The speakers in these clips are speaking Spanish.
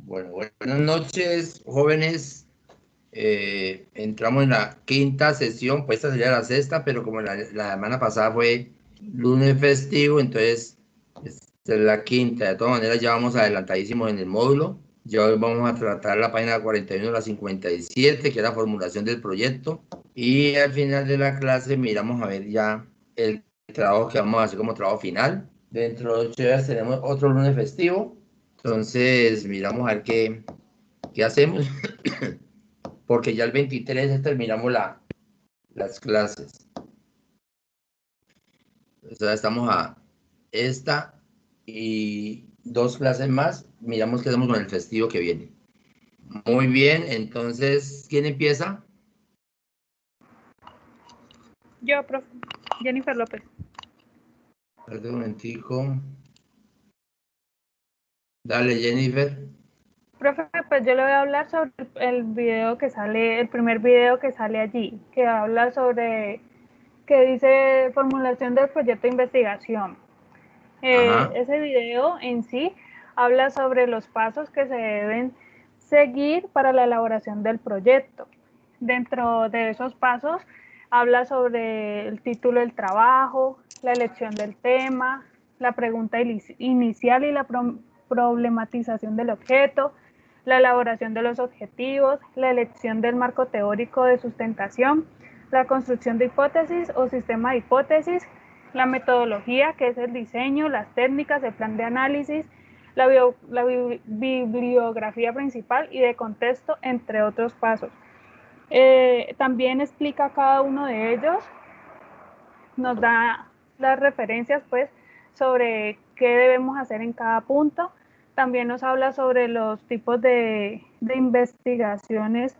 Bueno, buenas noches, jóvenes. Entramos en la quinta sesión, pues esta sería la sexta, pero como la semana pasada fue lunes festivo, entonces esta es la quinta. De todas maneras, ya vamos adelantadísimos en el módulo. Ya hoy vamos a tratar la página 41 a la 57, que es la formulación del proyecto. Y al final de la clase miramos a ver ya el trabajo que vamos a hacer como trabajo final. Dentro de 8 días tenemos otro lunes festivo. Entonces miramos a ver qué hacemos, porque ya el 23 terminamos las clases. O sea, estamos a esta y 2 clases más. Miramos qué hacemos con el festivo que viene. Muy bien, entonces, ¿quién empieza? Yo, profe. Jennifer López. Espérate un momentico. Dale, Jennifer. Profe, pues yo le voy a hablar sobre el video que sale, el primer video que sale allí, que habla sobre, que dice formulación del proyecto de investigación. Ajá. Ese video en sí habla sobre los pasos que se deben seguir para la elaboración del proyecto. Dentro de esos pasos habla sobre el título del trabajo, la elección del tema, la pregunta inicial y la problematización del objeto, la elaboración de los objetivos, la elección del marco teórico de sustentación, la construcción de hipótesis o sistema de hipótesis, la metodología, que es el diseño, las técnicas, el plan de análisis, la bibliografía principal y de contexto, entre otros pasos. También explica cada uno de ellos, nos da las referencias pues sobre qué debemos hacer en cada punto. También nos habla sobre los tipos de investigaciones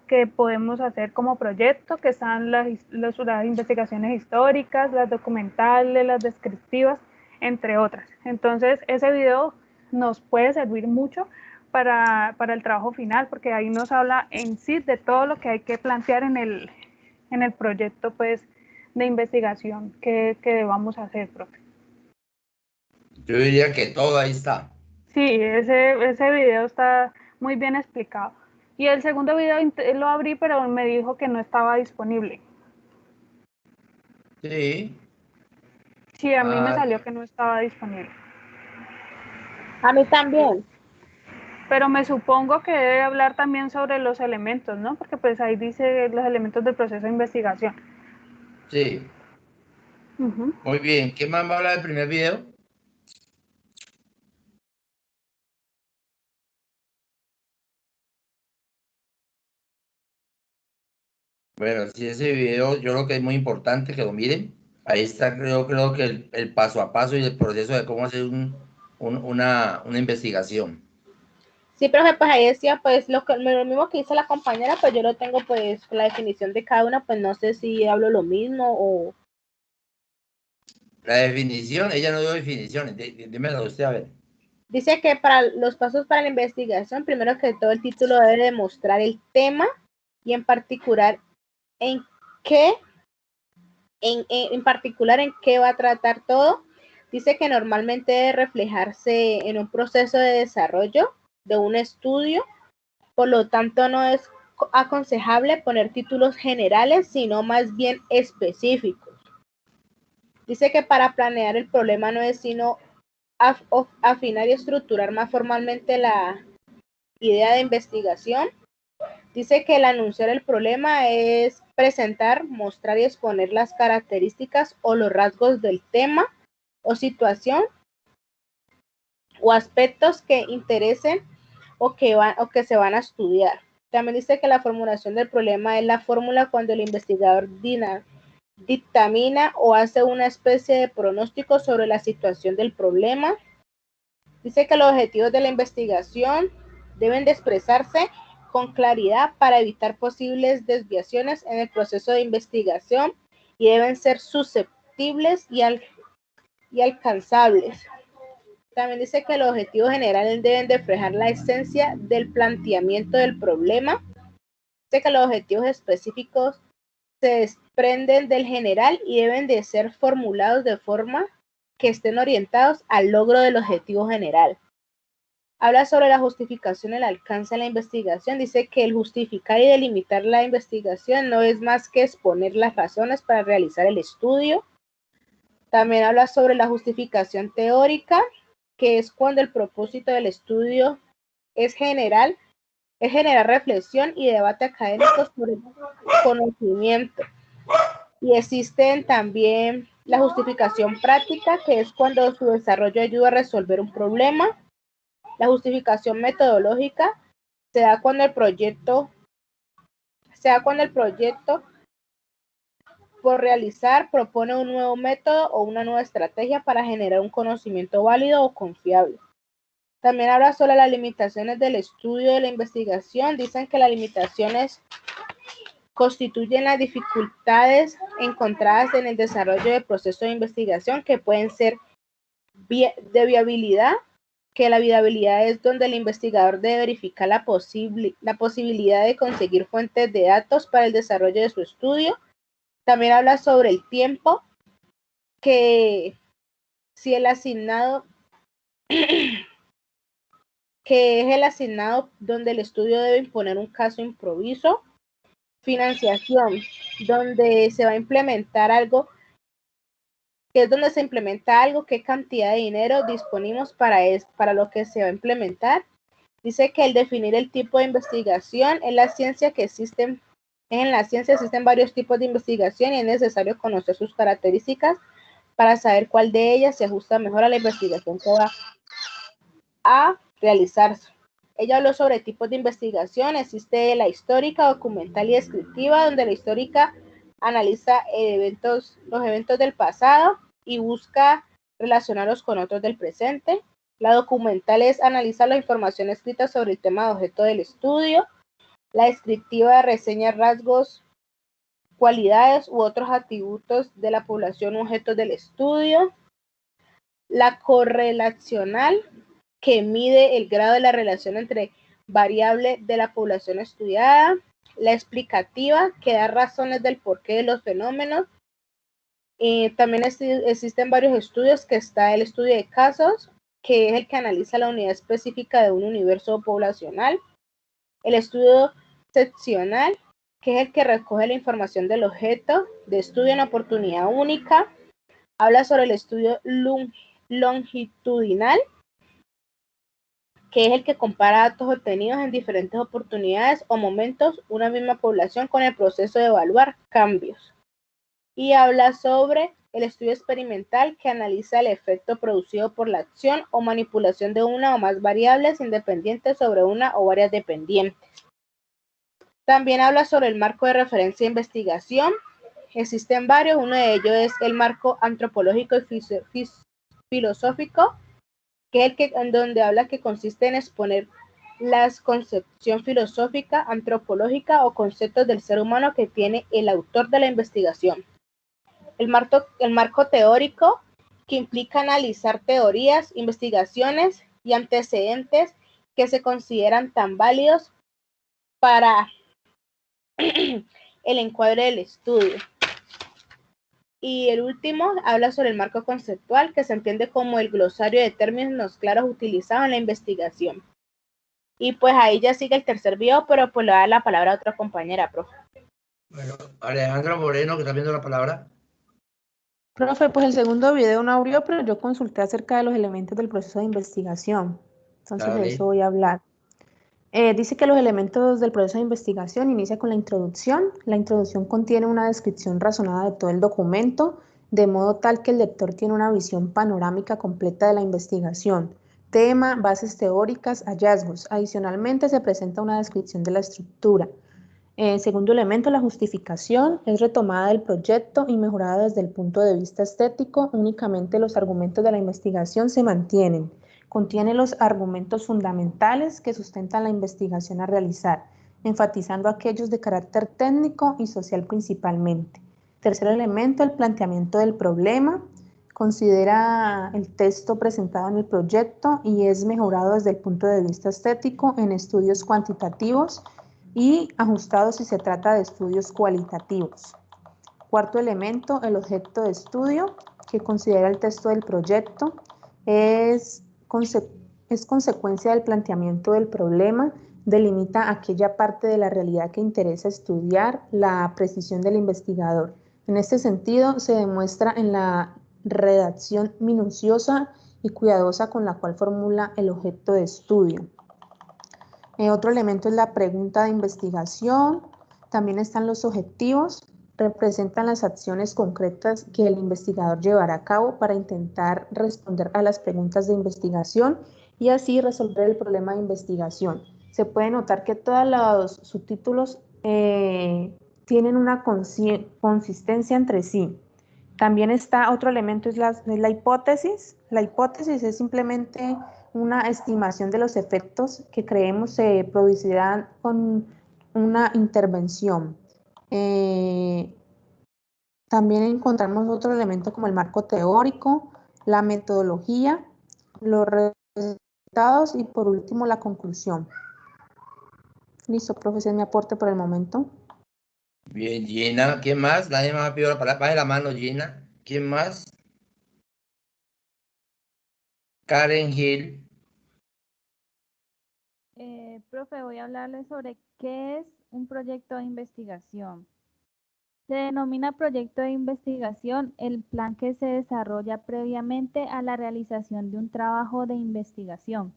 que podemos hacer como proyecto, que están las investigaciones históricas, las documentales, las descriptivas, entre otras. Entonces, ese video nos puede servir mucho para el trabajo final, porque ahí nos habla en sí de todo lo que hay que plantear en el proyecto pues, de investigación que debamos hacer, profe. Yo diría que todo ahí está. Sí, ese video está muy bien explicado. Y el segundo video lo abrí, pero me dijo que no estaba disponible. Sí. Sí, a mí me Ah, salió que no estaba disponible. A mí también. Pero me supongo que debe hablar también sobre los elementos, ¿no? Porque pues ahí dice los elementos del proceso de investigación. sí. Muy bien. ¿Qué más va a hablar del primer video? Bueno, sí, ese video yo creo que es muy importante que lo miren. Ahí está, creo que el paso a paso y el proceso de cómo hacer una investigación. Sí, profe, pues ahí decía, pues lo mismo que dice la compañera, pues yo lo tengo pues la definición de cada una, pues no sé si hablo lo mismo o... La definición, ella no dio definiciones, dímelo usted a ver. Dice que para los pasos para la investigación, primero que todo el título debe demostrar el tema y en particular en qué, en particular en qué va a tratar todo. Dice que normalmente debe reflejarse en un proceso de desarrollo de un estudio, por lo tanto no es aconsejable poner títulos generales, sino más bien específicos. Dice que para planear el problema no es sino afinar y estructurar más formalmente la idea de investigación. Dice que el anunciar el problema es presentar, mostrar y exponer las características o los rasgos del tema o situación o aspectos que interesen o que se van a estudiar. También dice que la formulación del problema es la fórmula cuando el investigador dictamina o hace una especie de pronóstico sobre la situación del problema. Dice que los objetivos de la investigación deben de expresarse con claridad para evitar posibles desviaciones en el proceso de investigación y deben ser susceptibles y alcanzables. También dice que los objetivos generales deben de reflejar la esencia del planteamiento del problema. Dice que los objetivos específicos se desprenden del general y deben de ser formulados de forma que estén orientados al logro del objetivo general. Habla sobre la justificación, el alcance de la investigación. Dice que el justificar y delimitar la investigación no es más que exponer las razones para realizar el estudio. También habla sobre la justificación teórica, que es cuando el propósito del estudio es generar reflexión y debate académico sobre el conocimiento. Y existen también la justificación práctica, que es cuando su desarrollo ayuda a resolver un problema. La justificación metodológica se da cuando el proyecto por realizar propone un nuevo método o una nueva estrategia para generar un conocimiento válido o confiable. También habla sobre las limitaciones del estudio de la investigación. Dicen que las limitaciones constituyen las dificultades encontradas en el desarrollo del proceso de investigación, que pueden ser de viabilidad, que la viabilidad es donde el investigador debe verificar la posibilidad de conseguir fuentes de datos para el desarrollo de su estudio. También habla sobre el tiempo, que si el asignado que es el asignado donde el estudio debe imponer un caso improviso. Financiación, donde se va a implementar algo, que es donde se implementa algo, qué cantidad de dinero disponimos para lo que se va a implementar. Dice que el definir el tipo de investigación en la ciencia existen varios tipos de investigación y es necesario conocer sus características para saber cuál de ellas se ajusta mejor a la investigación que va a realizarse. Ella habló sobre tipos de investigación. Existe la histórica, documental y descriptiva, donde la histórica analiza los eventos del pasado y busca relacionarlos con otros del presente. La documental es analizar la información escrita sobre el tema de objeto del estudio. La descriptiva reseña rasgos, cualidades u otros atributos de la población objeto del estudio. La correlacional, que mide el grado de la relación entre variables de la población estudiada. La explicativa, que da razones del porqué de los fenómenos. También existen varios estudios, que está el estudio de casos, que es el que analiza la unidad específica de un universo poblacional. El estudio seccional, que es el que recoge la información del objeto de estudio en oportunidad única. Habla sobre el estudio longitudinal, que es el que compara datos obtenidos en diferentes oportunidades o momentos una misma población con el proceso de evaluar cambios. Y habla sobre el estudio experimental, que analiza el efecto producido por la acción o manipulación de una o más variables independientes sobre una o varias dependientes. También habla sobre el marco de referencia de investigación. Existen varios, uno de ellos es el marco antropológico y filosófico, que es en donde habla que consiste en exponer la concepción filosófica, antropológica o conceptos del ser humano que tiene el autor de la investigación. El marco teórico, que implica analizar teorías, investigaciones y antecedentes que se consideran tan válidos para el encuadre del estudio. Y el último habla sobre el marco conceptual, que se entiende como el glosario de términos claros utilizados en la investigación. Y pues ahí ya sigue el tercer video, pero pues le voy a dar la palabra a otra compañera, profe. Bueno, Alejandra Moreno, que está viendo la palabra. Profe, pues el segundo video no abrió, pero yo consulté acerca de los elementos del proceso de investigación. Entonces Dale. de eso voy a hablar. Dice que los elementos del proceso de investigación inicia con la introducción. La introducción contiene una descripción razonada de todo el documento, de modo tal que el lector tiene una visión panorámica completa de la investigación. Tema, bases teóricas, hallazgos. Adicionalmente se presenta una descripción de la estructura. Segundo elemento, la justificación, es retomada del proyecto y mejorada desde el punto de vista estético. Únicamente los argumentos de la investigación se mantienen. Contiene los argumentos fundamentales que sustentan la investigación a realizar, enfatizando aquellos de carácter técnico y social principalmente. Tercer elemento, el planteamiento del problema. Considera el texto presentado en el proyecto y es mejorado desde el punto de vista estético en estudios cuantitativos y ajustados si se trata de estudios cualitativos. Cuarto elemento, el objeto de estudio, que considera el texto del proyecto, es es consecuencia del planteamiento del problema, delimita aquella parte de la realidad que interesa estudiar, la precisión del investigador. En este sentido, se demuestra en la redacción minuciosa y cuidadosa con la cual formula el objeto de estudio. Otro elemento es la pregunta de investigación. También están los objetivos. Representan las acciones concretas que el investigador llevará a cabo para intentar responder a las preguntas de investigación y así resolver el problema de investigación. Se puede notar que todos los subtítulos tienen una consistencia entre sí. También está otro elemento, es la hipótesis. La hipótesis es simplemente una estimación de los efectos que creemos se producirán con una intervención. También encontramos otro elemento como el marco teórico, la metodología, los resultados y por último la conclusión. Listo, profesor, mi aporte por el momento. Bien, Gina, ¿quién más? Nadie más pidió la palabra. Baje la mano, Gina. ¿Quién más? Karen Hill. Profe, voy a hablarles sobre qué es un proyecto de investigación. Se denomina proyecto de investigación el plan que se desarrolla previamente a la realización de un trabajo de investigación.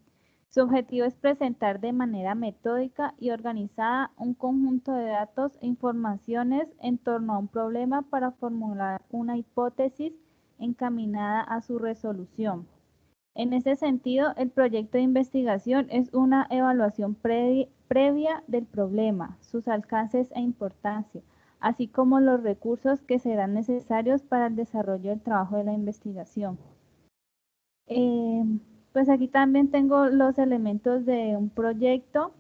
Su objetivo es presentar de manera metódica y organizada un conjunto de datos e informaciones en torno a un problema para formular una hipótesis encaminada a su resolución. En ese sentido, el proyecto de investigación es una evaluación previa del problema, sus alcances e importancia, así como los recursos que serán necesarios para el desarrollo del trabajo de la investigación. Pues aquí también tengo los elementos de un proyecto,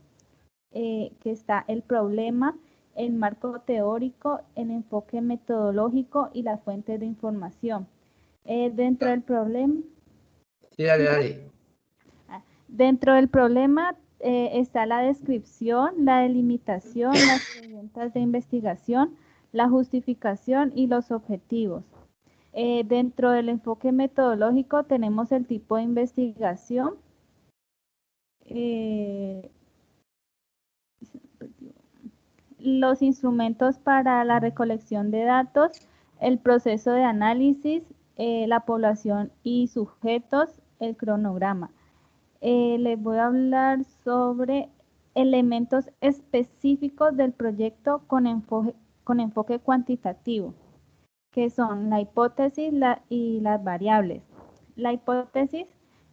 que está el problema, el marco teórico, el enfoque metodológico y las fuentes de información. Dentro del problema... Sí, dale. Dentro del problema está la descripción, la delimitación, las preguntas de investigación, la justificación y los objetivos. Dentro del enfoque metodológico tenemos el tipo de investigación, los instrumentos para la recolección de datos, el proceso de análisis, la población y sujetos, el cronograma. Les voy a hablar sobre elementos específicos del proyecto con enfoque cuantitativo, que son la hipótesis y las variables. La hipótesis,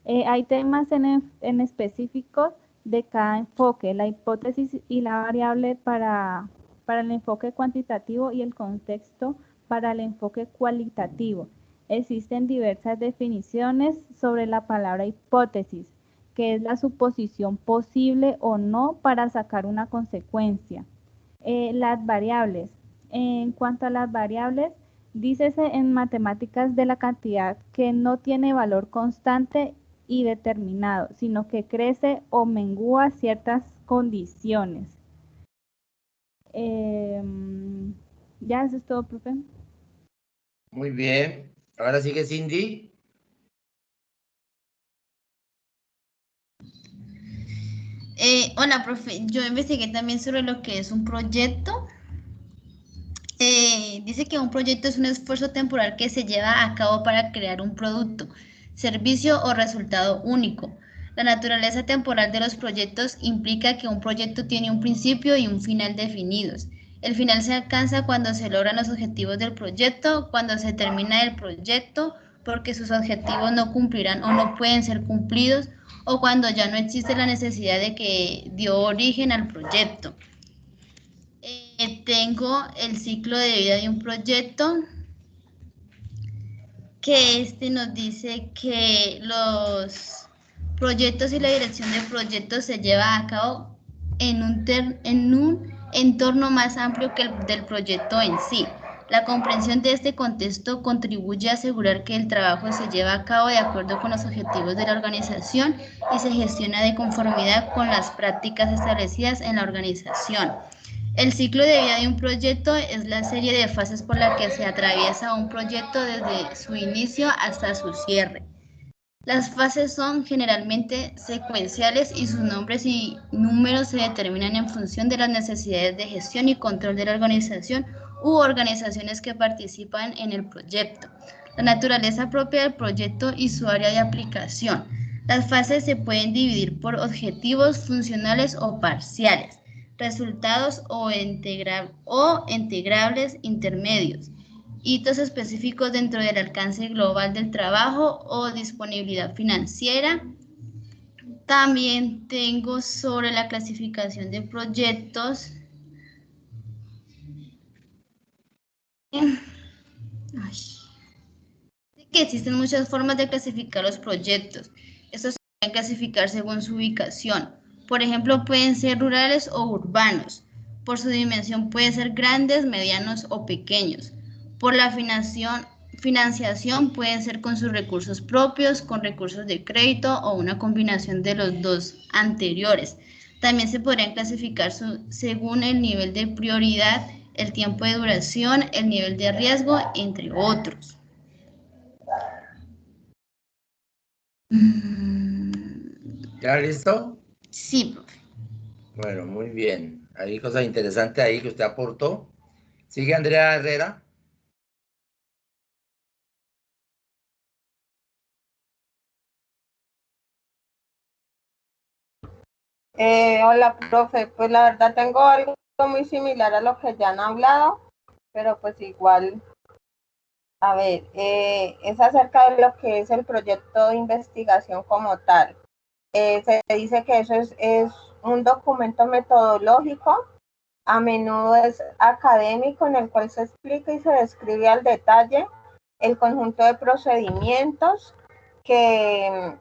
hay temas en específico de cada enfoque, la hipótesis y la variable para el enfoque cuantitativo y el contexto para el enfoque cualitativo. Existen diversas definiciones sobre la palabra hipótesis, que es la suposición posible o no para sacar una consecuencia. Las variables. En cuanto a las variables, dícese en matemáticas de la cantidad que no tiene valor constante y determinado, sino que crece o mengua ciertas condiciones. Ya, eso es todo, profe. Muy bien. Ahora sigue Cindy. Hola, profe. Yo investigué también sobre lo que es un proyecto. Dice que un proyecto es un esfuerzo temporal que se lleva a cabo para crear un producto, servicio o resultado único. La naturaleza temporal de los proyectos implica que un proyecto tiene un principio y un final definidos. El final se alcanza cuando se logran los objetivos del proyecto, cuando se termina el proyecto porque sus objetivos no cumplirán o no pueden ser cumplidos, o cuando ya no existe la necesidad de que dio origen al proyecto. Tengo el ciclo de vida de un proyecto, que nos dice que los proyectos y la dirección de proyectos se lleva a cabo en un entorno más amplio que el del proyecto en sí. La comprensión de este contexto contribuye a asegurar que el trabajo se lleva a cabo de acuerdo con los objetivos de la organización y se gestiona de conformidad con las prácticas establecidas en la organización. El ciclo de vida de un proyecto es la serie de fases por la que se atraviesa un proyecto desde su inicio hasta su cierre. Las fases son generalmente secuenciales y sus nombres y números se determinan en función de las necesidades de gestión y control de la organización u organizaciones que participan en el proyecto. La naturaleza propia del proyecto y su área de aplicación. Las fases se pueden dividir por objetivos funcionales o parciales, resultados o integrables intermedios, hitos específicos dentro del alcance global del trabajo o disponibilidad financiera. También tengo sobre la clasificación de proyectos. Que existen muchas formas de clasificar los proyectos. Estos se pueden clasificar según su ubicación. Por ejemplo, pueden ser rurales o urbanos. Por su dimensión pueden ser grandes, medianos o pequeños. Por la financiación pueden ser con sus recursos propios, con recursos de crédito o una combinación de los dos anteriores. También se podrían clasificar según el nivel de prioridad, el tiempo de duración, el nivel de riesgo, entre otros. ¿Ya listo? Sí, profe. Bueno, muy bien. Hay cosas interesantes ahí que usted aportó. Sigue Andrea Herrera. Hola, profe. Pues la verdad tengo algo muy similar a lo que ya han hablado, pero pues igual, a ver, es acerca de lo que es el proyecto de investigación como tal. Se dice que eso es un documento metodológico, a menudo es académico, en el cual se explica y se describe al detalle el conjunto de procedimientos que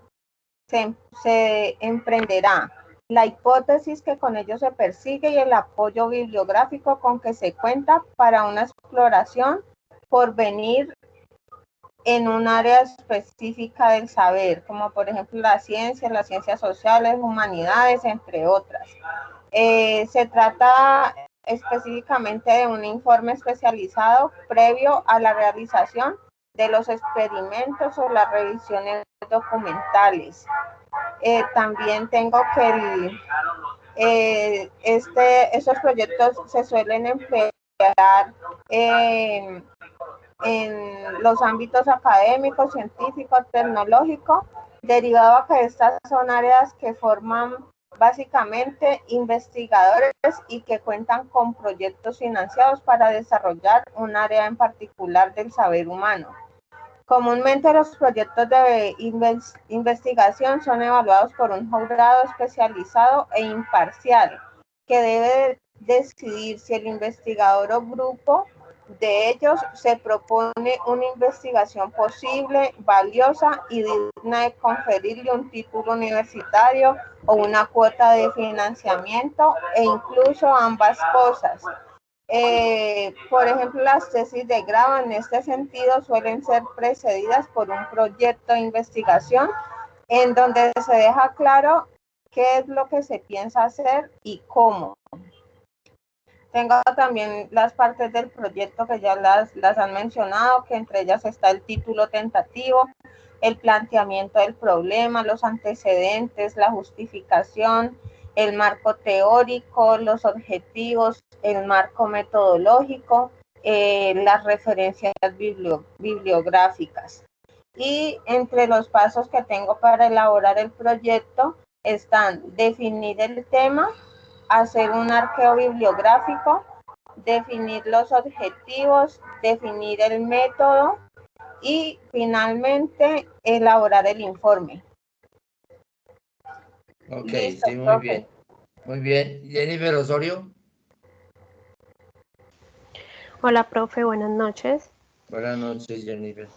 se emprenderá, la hipótesis que con ello se persigue y el apoyo bibliográfico con que se cuenta para una exploración por venir en un área específica del saber, como por ejemplo las ciencias sociales, humanidades, entre otras. Se trata específicamente de un informe especializado previo a la realización de los experimentos o las revisiones documentales. También tengo que estos proyectos se suelen emplear en los ámbitos académicos, científicos, tecnológicos, derivado a que estas son áreas que forman básicamente investigadores y que cuentan con proyectos financiados para desarrollar un área en particular del saber humano. Comúnmente los proyectos de investigación son evaluados por un jurado especializado e imparcial que debe decidir si el investigador o grupo de ellos se propone una investigación posible, valiosa y digna de conferirle un título universitario o una cuota de financiamiento e incluso ambas cosas. Por ejemplo, las tesis de grado en este sentido suelen ser precedidas por un proyecto de investigación en donde se deja claro qué es lo que se piensa hacer y cómo. Tengo también las partes del proyecto que ya las han mencionado, que entre ellas está el título tentativo, el planteamiento del problema, los antecedentes, la justificación, el marco teórico, los objetivos, el marco metodológico, las referencias bibliográficas. Y entre los pasos que tengo para elaborar el proyecto están definir el tema, hacer un arqueo bibliográfico, definir los objetivos, definir el método y finalmente elaborar el informe. Ok, listo, sí, muy profe. Bien. Muy bien. Jennifer Osorio. Hola, profe, buenas noches. Buenas noches, Jennifer.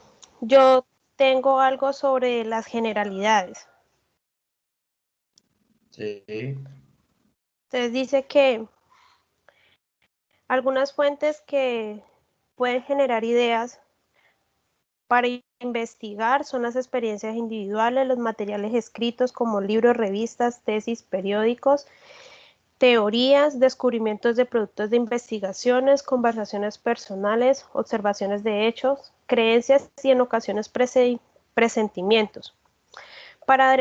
Yo tengo algo sobre las generalidades. Sí. Entonces dice que algunas fuentes que pueden generar ideas para investigar son las experiencias individuales, los materiales escritos como libros, revistas, tesis, periódicos, teorías, descubrimientos de productos de investigaciones, conversaciones personales, observaciones de hechos, creencias y en ocasiones presentimientos. Para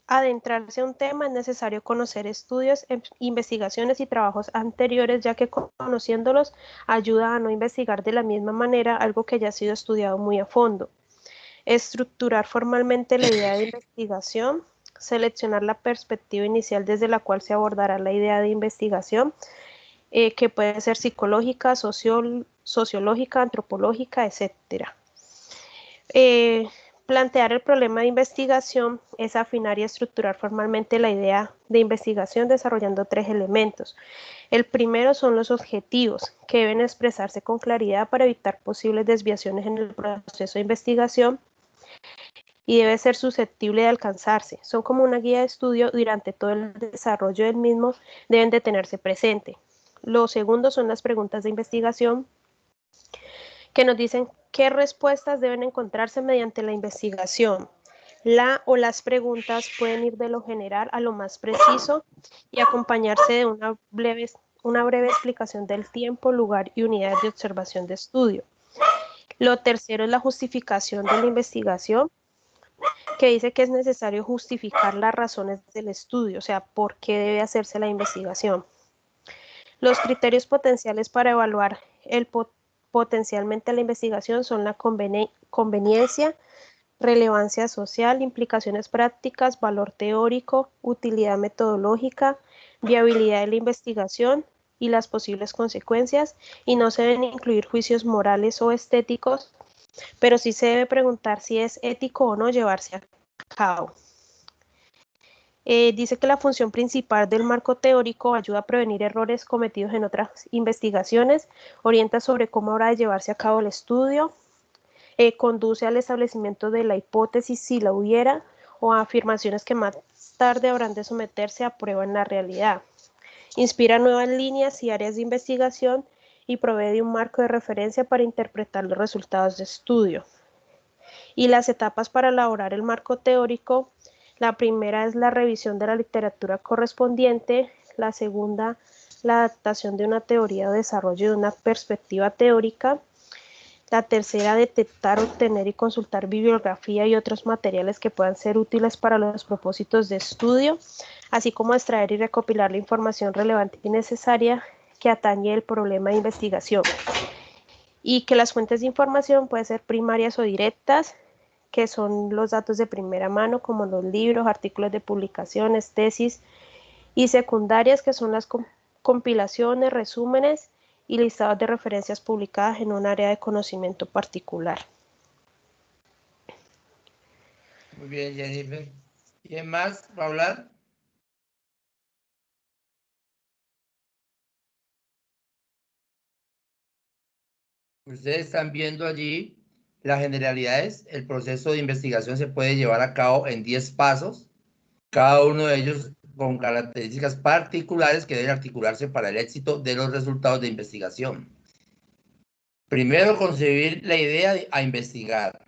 adentrarse a un tema es necesario conocer estudios, investigaciones y trabajos anteriores, ya que conociéndolos ayuda a no investigar de la misma manera algo que ya ha sido estudiado muy a fondo. Estructurar formalmente la idea de investigación, seleccionar la perspectiva inicial desde la cual se abordará la idea de investigación, que puede ser psicológica, sociológica, antropológica, etc. Plantear el problema de investigación es afinar y estructurar formalmente la idea de investigación desarrollando 3 elementos. El primero son los objetivos, que deben expresarse con claridad para evitar posibles desviaciones en el proceso de investigación y debe ser susceptible de alcanzarse. Son como una guía de estudio y durante todo el desarrollo del mismo deben de tenerse presente. Lo segundo son las preguntas de investigación, que nos dicen qué respuestas deben encontrarse mediante la investigación. La o las preguntas pueden ir de lo general a lo más preciso y acompañarse de una breve explicación del tiempo, lugar y unidades de observación de estudio. Lo tercero es la justificación de la investigación, que dice que es necesario justificar las razones del estudio, o sea, por qué debe hacerse la investigación. Los criterios potenciales para evaluar potencialmente la investigación son la conveniencia, relevancia social, implicaciones prácticas, valor teórico, utilidad metodológica, viabilidad de la investigación y las posibles consecuencias, y no se deben incluir juicios morales o estéticos, pero sí se debe preguntar si es ético o no llevarse a cabo. Dice que la función principal del marco teórico ayuda a prevenir errores cometidos en otras investigaciones, orienta sobre cómo habrá de llevarse a cabo el estudio, conduce al establecimiento de la hipótesis si la hubiera o a afirmaciones que más tarde habrán de someterse a prueba en la realidad. Inspira nuevas líneas y áreas de investigación y provee de un marco de referencia para interpretar los resultados de estudio. Y las etapas para elaborar el marco teórico: la primera es la revisión de la literatura correspondiente, la segunda, la adaptación de una teoría o desarrollo de una perspectiva teórica, la tercera, detectar, obtener y consultar bibliografía y otros materiales que puedan ser útiles para los propósitos de estudio, así como extraer y recopilar la información relevante y necesaria que atañe el problema de investigación. Y que las fuentes de información pueden ser primarias o directas, que son los datos de primera mano, como los libros, artículos de publicaciones, tesis, y secundarias, que son las compilaciones, resúmenes y listados de referencias publicadas en un área de conocimiento particular. Muy bien, Jennifer. ¿Quién más va a hablar? Ustedes están viendo allí las generalidades. El proceso de investigación se puede llevar a cabo en 10 pasos, cada uno de ellos con características particulares que deben articularse para el éxito de los resultados de investigación. Primero, concebir la idea a investigar.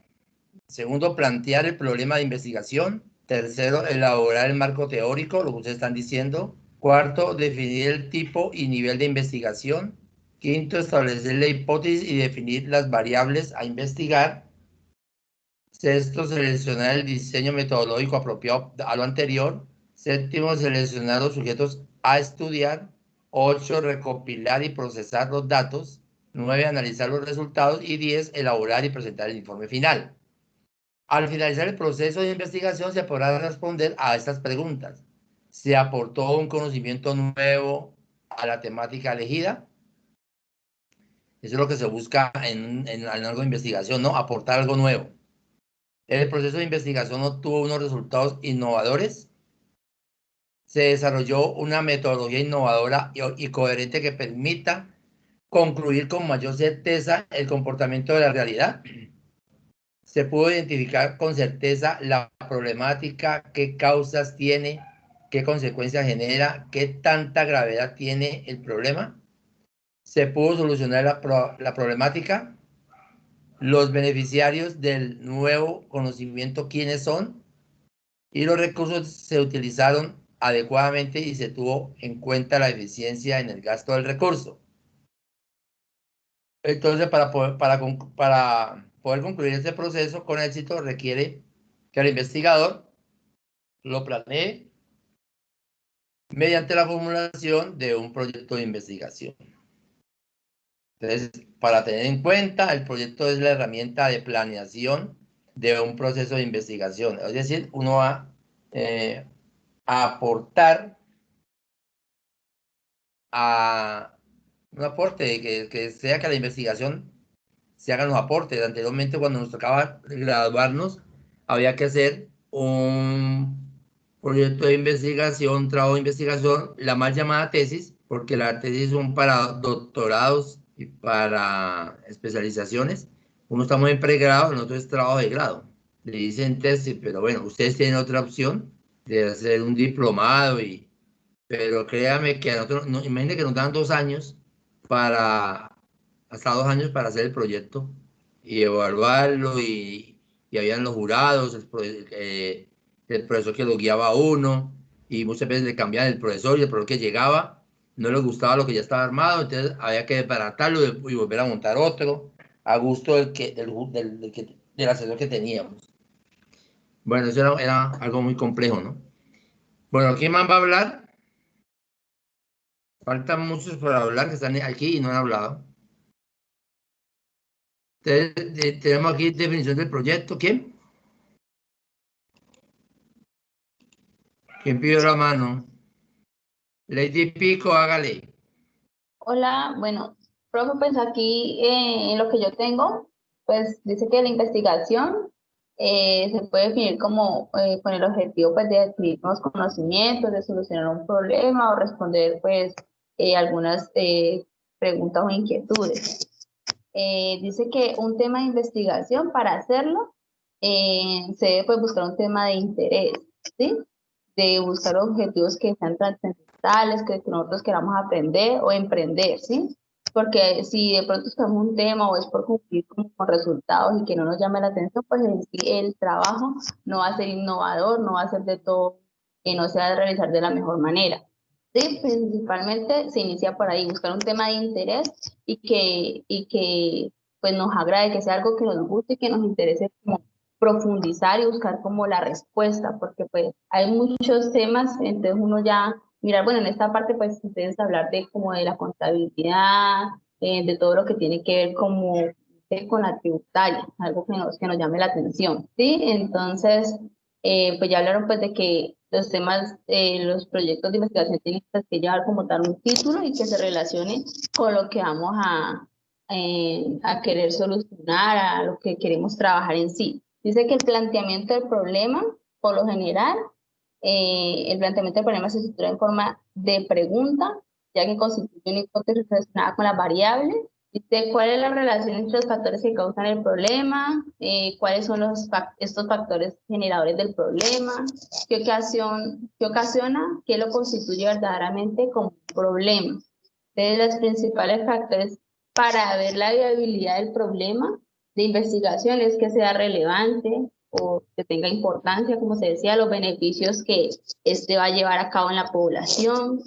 Segundo, plantear el problema de investigación. Tercero, elaborar el marco teórico, lo que ustedes están diciendo. Cuarto, definir el tipo y nivel de investigación. Quinto, establecer la hipótesis y definir las variables a investigar. Sexto, seleccionar el diseño metodológico apropiado a lo anterior. Séptimo, seleccionar los sujetos a estudiar. 8, recopilar y procesar los datos. 9, analizar los resultados. Y 10, elaborar y presentar el informe final. Al finalizar el proceso de investigación se podrá responder a estas preguntas. ¿Se aportó un conocimiento nuevo a la temática elegida? Eso es lo que se busca en algo de investigación, ¿no? Aportar algo nuevo. El proceso de investigación obtuvo unos resultados innovadores. Se desarrolló una metodología innovadora y coherente que permita concluir con mayor certeza el comportamiento de la realidad. Se pudo identificar con certeza la problemática, qué causas tiene, qué consecuencias genera, qué tanta gravedad tiene el problema. Se pudo solucionar la problemática. Los beneficiarios del nuevo conocimiento, quiénes son, y los recursos se utilizaron adecuadamente y se tuvo en cuenta la eficiencia en el gasto del recurso. Entonces, para poder concluir este proceso con éxito, requiere que el investigador lo planeé mediante la formulación de un proyecto de investigación. Entonces, para tener en cuenta, el proyecto es la herramienta de planeación de un proceso de investigación. Es decir, uno va a aportar a un aporte que sea que la investigación se hagan los aportes. Anteriormente, cuando nos tocaba graduarnos, había que hacer un proyecto de investigación, trabajo de investigación, la mal llamada tesis, porque las tesis son para doctorados y para especializaciones. Uno está muy en pregrado, el otro es trabajo de grado. Le dicen tesis, pero bueno, ustedes tienen otra opción de hacer un diplomado, pero créame que a nosotros, no, imagínate que nos dan 2 años hasta 2 años para hacer el proyecto y evaluarlo y habían los jurados, el profesor que lo guiaba a uno y muchas veces le cambiaban el profesor y el profesor que llegaba no le gustaba lo que ya estaba armado, entonces había que desbaratarlo y volver a montar otro a gusto del asesor que teníamos. Bueno, eso era algo muy complejo, ¿no? Bueno, ¿quién más va a hablar? Faltan muchos por hablar que están aquí y no han hablado. Tenemos aquí definición del proyecto. ¿Quién? ¿Quién pidió la mano? Lady Pico, hágale. Hola, bueno, profe, pues aquí en lo que yo tengo, pues dice que la investigación se puede definir como con el objetivo pues de adquirir nuevos conocimientos, de solucionar un problema o responder pues algunas preguntas o inquietudes. Dice que un tema de investigación para hacerlo se debe pues buscar un tema de interés, ¿sí? De buscar objetivos que sean trascendentales, que nosotros queramos aprender o emprender, ¿sí? Porque si de pronto escogemos un tema o es por cumplir con resultados y que no nos llame la atención, pues en sí el trabajo no va a ser innovador, no va a ser de todo, que no se va a realizar de la mejor manera. Sí, principalmente se inicia por ahí, buscar un tema de interés y que pues nos agrade, que sea algo que nos guste y que nos interese como profundizar y buscar como la respuesta, porque pues hay muchos temas, entonces uno ya, mirar, bueno, en esta parte pues ustedes hablar de como de la contabilidad, de todo lo que tiene que ver como con la tributaria, algo que nos llame la atención, ¿sí? Entonces, pues ya hablaron pues de que los temas, los proyectos de investigación tienen que llevar como tal un título y que se relacione con lo que vamos a querer solucionar, a lo que queremos trabajar en sí. Dice que el planteamiento del problema, por lo general, el planteamiento del problema se estructura en forma de pregunta, ya que constituye una hipótesis relacionada con las variables. Dice cuál es la relación entre los factores que causan el problema, cuáles son estos factores generadores del problema, qué ocasiona, qué lo constituye verdaderamente como un problema. Entonces, los principales factores para ver la viabilidad del problema de investigación es que sea relevante o que tenga importancia, como se decía, los beneficios que este va a llevar a cabo en la población,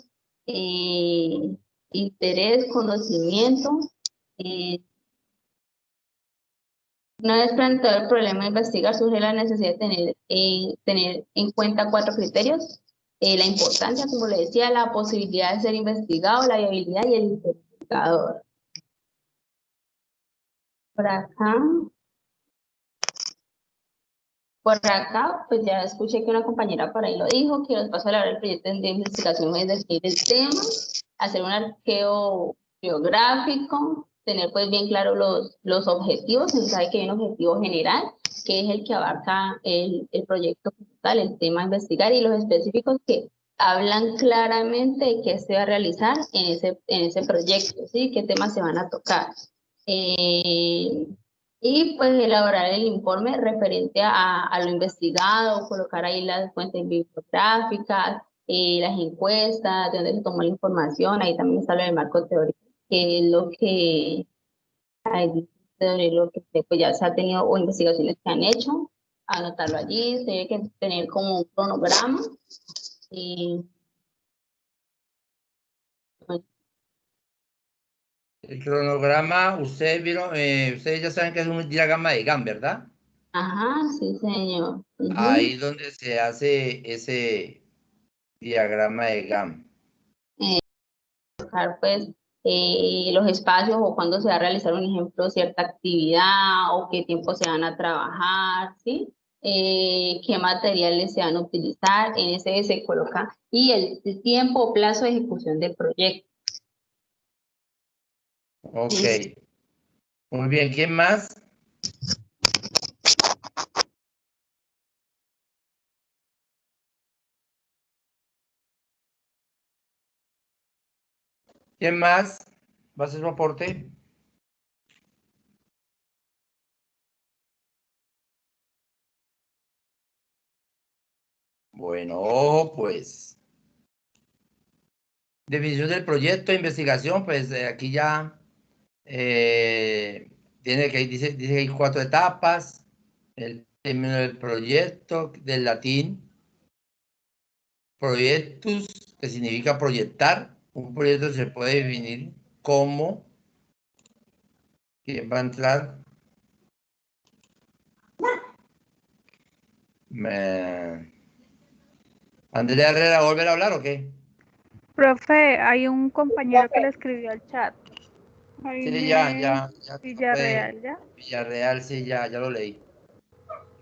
interés, conocimiento. Una vez planteado el problema de investigar, surge la necesidad de tener en cuenta 4 criterios: la importancia, como le decía, la posibilidad de ser investigado, la viabilidad y el investigador. Por acá, pues ya escuché que una compañera por ahí lo dijo, que nos paso a hablar del proyecto de investigación es definir el tema, hacer un arqueo biográfico, tener pues bien claro los objetivos, se sabe que hay un objetivo general, que es el que abarca el proyecto como tal, el tema a investigar, y los específicos que hablan claramente de qué se va a realizar en ese proyecto, ¿sí? Qué temas se van a tocar. Y pues elaborar el informe referente a lo investigado, colocar ahí las fuentes bibliográficas, las encuestas, de dónde se tomó la información, ahí también sale el marco teórico, que es lo que, pues ya se ha tenido o investigaciones que han hecho, anotarlo allí, se tiene que tener como un cronograma. El cronograma, ustedes vieron, ustedes ya saben que es un diagrama de Gantt, ¿verdad? Ajá, sí, señor. Ujú. Ahí donde se hace ese diagrama de Gantt. Buscar, pues, los espacios o cuándo se va a realizar, un ejemplo, cierta actividad o qué tiempo se van a trabajar, ¿sí? Qué materiales se van a utilizar, en ese se coloca, y el tiempo o plazo de ejecución del proyecto. Ok. Muy bien, ¿quién más? ¿Quién más? ¿Va a hacer su aporte? Bueno, ojo, pues. Definición del proyecto de investigación, pues aquí ya dice que hay 4 etapas. El término del proyecto, del latín, proyectus, que significa proyectar. Un proyecto se puede definir como, ¿quién va a entrar? Andrea Herrera, ¿volver a hablar o qué? Profe, hay un compañero que le escribió al chat. Sí, ya Villarreal, ¿ya? Villarreal, sí, ya lo leí.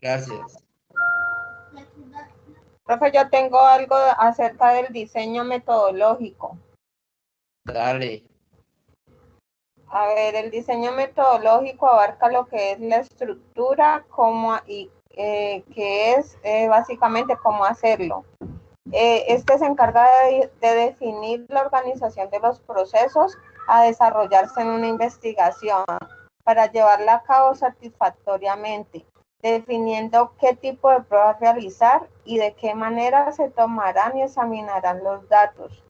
Gracias. Profe, yo tengo algo acerca del diseño metodológico. Dale. A ver, el diseño metodológico abarca lo que es la estructura, que es básicamente cómo hacerlo. Este se encarga de definir la organización de los procesos a desarrollarse en una investigación para llevarla a cabo satisfactoriamente, definiendo qué tipo de pruebas realizar y de qué manera se tomarán y examinarán los datos.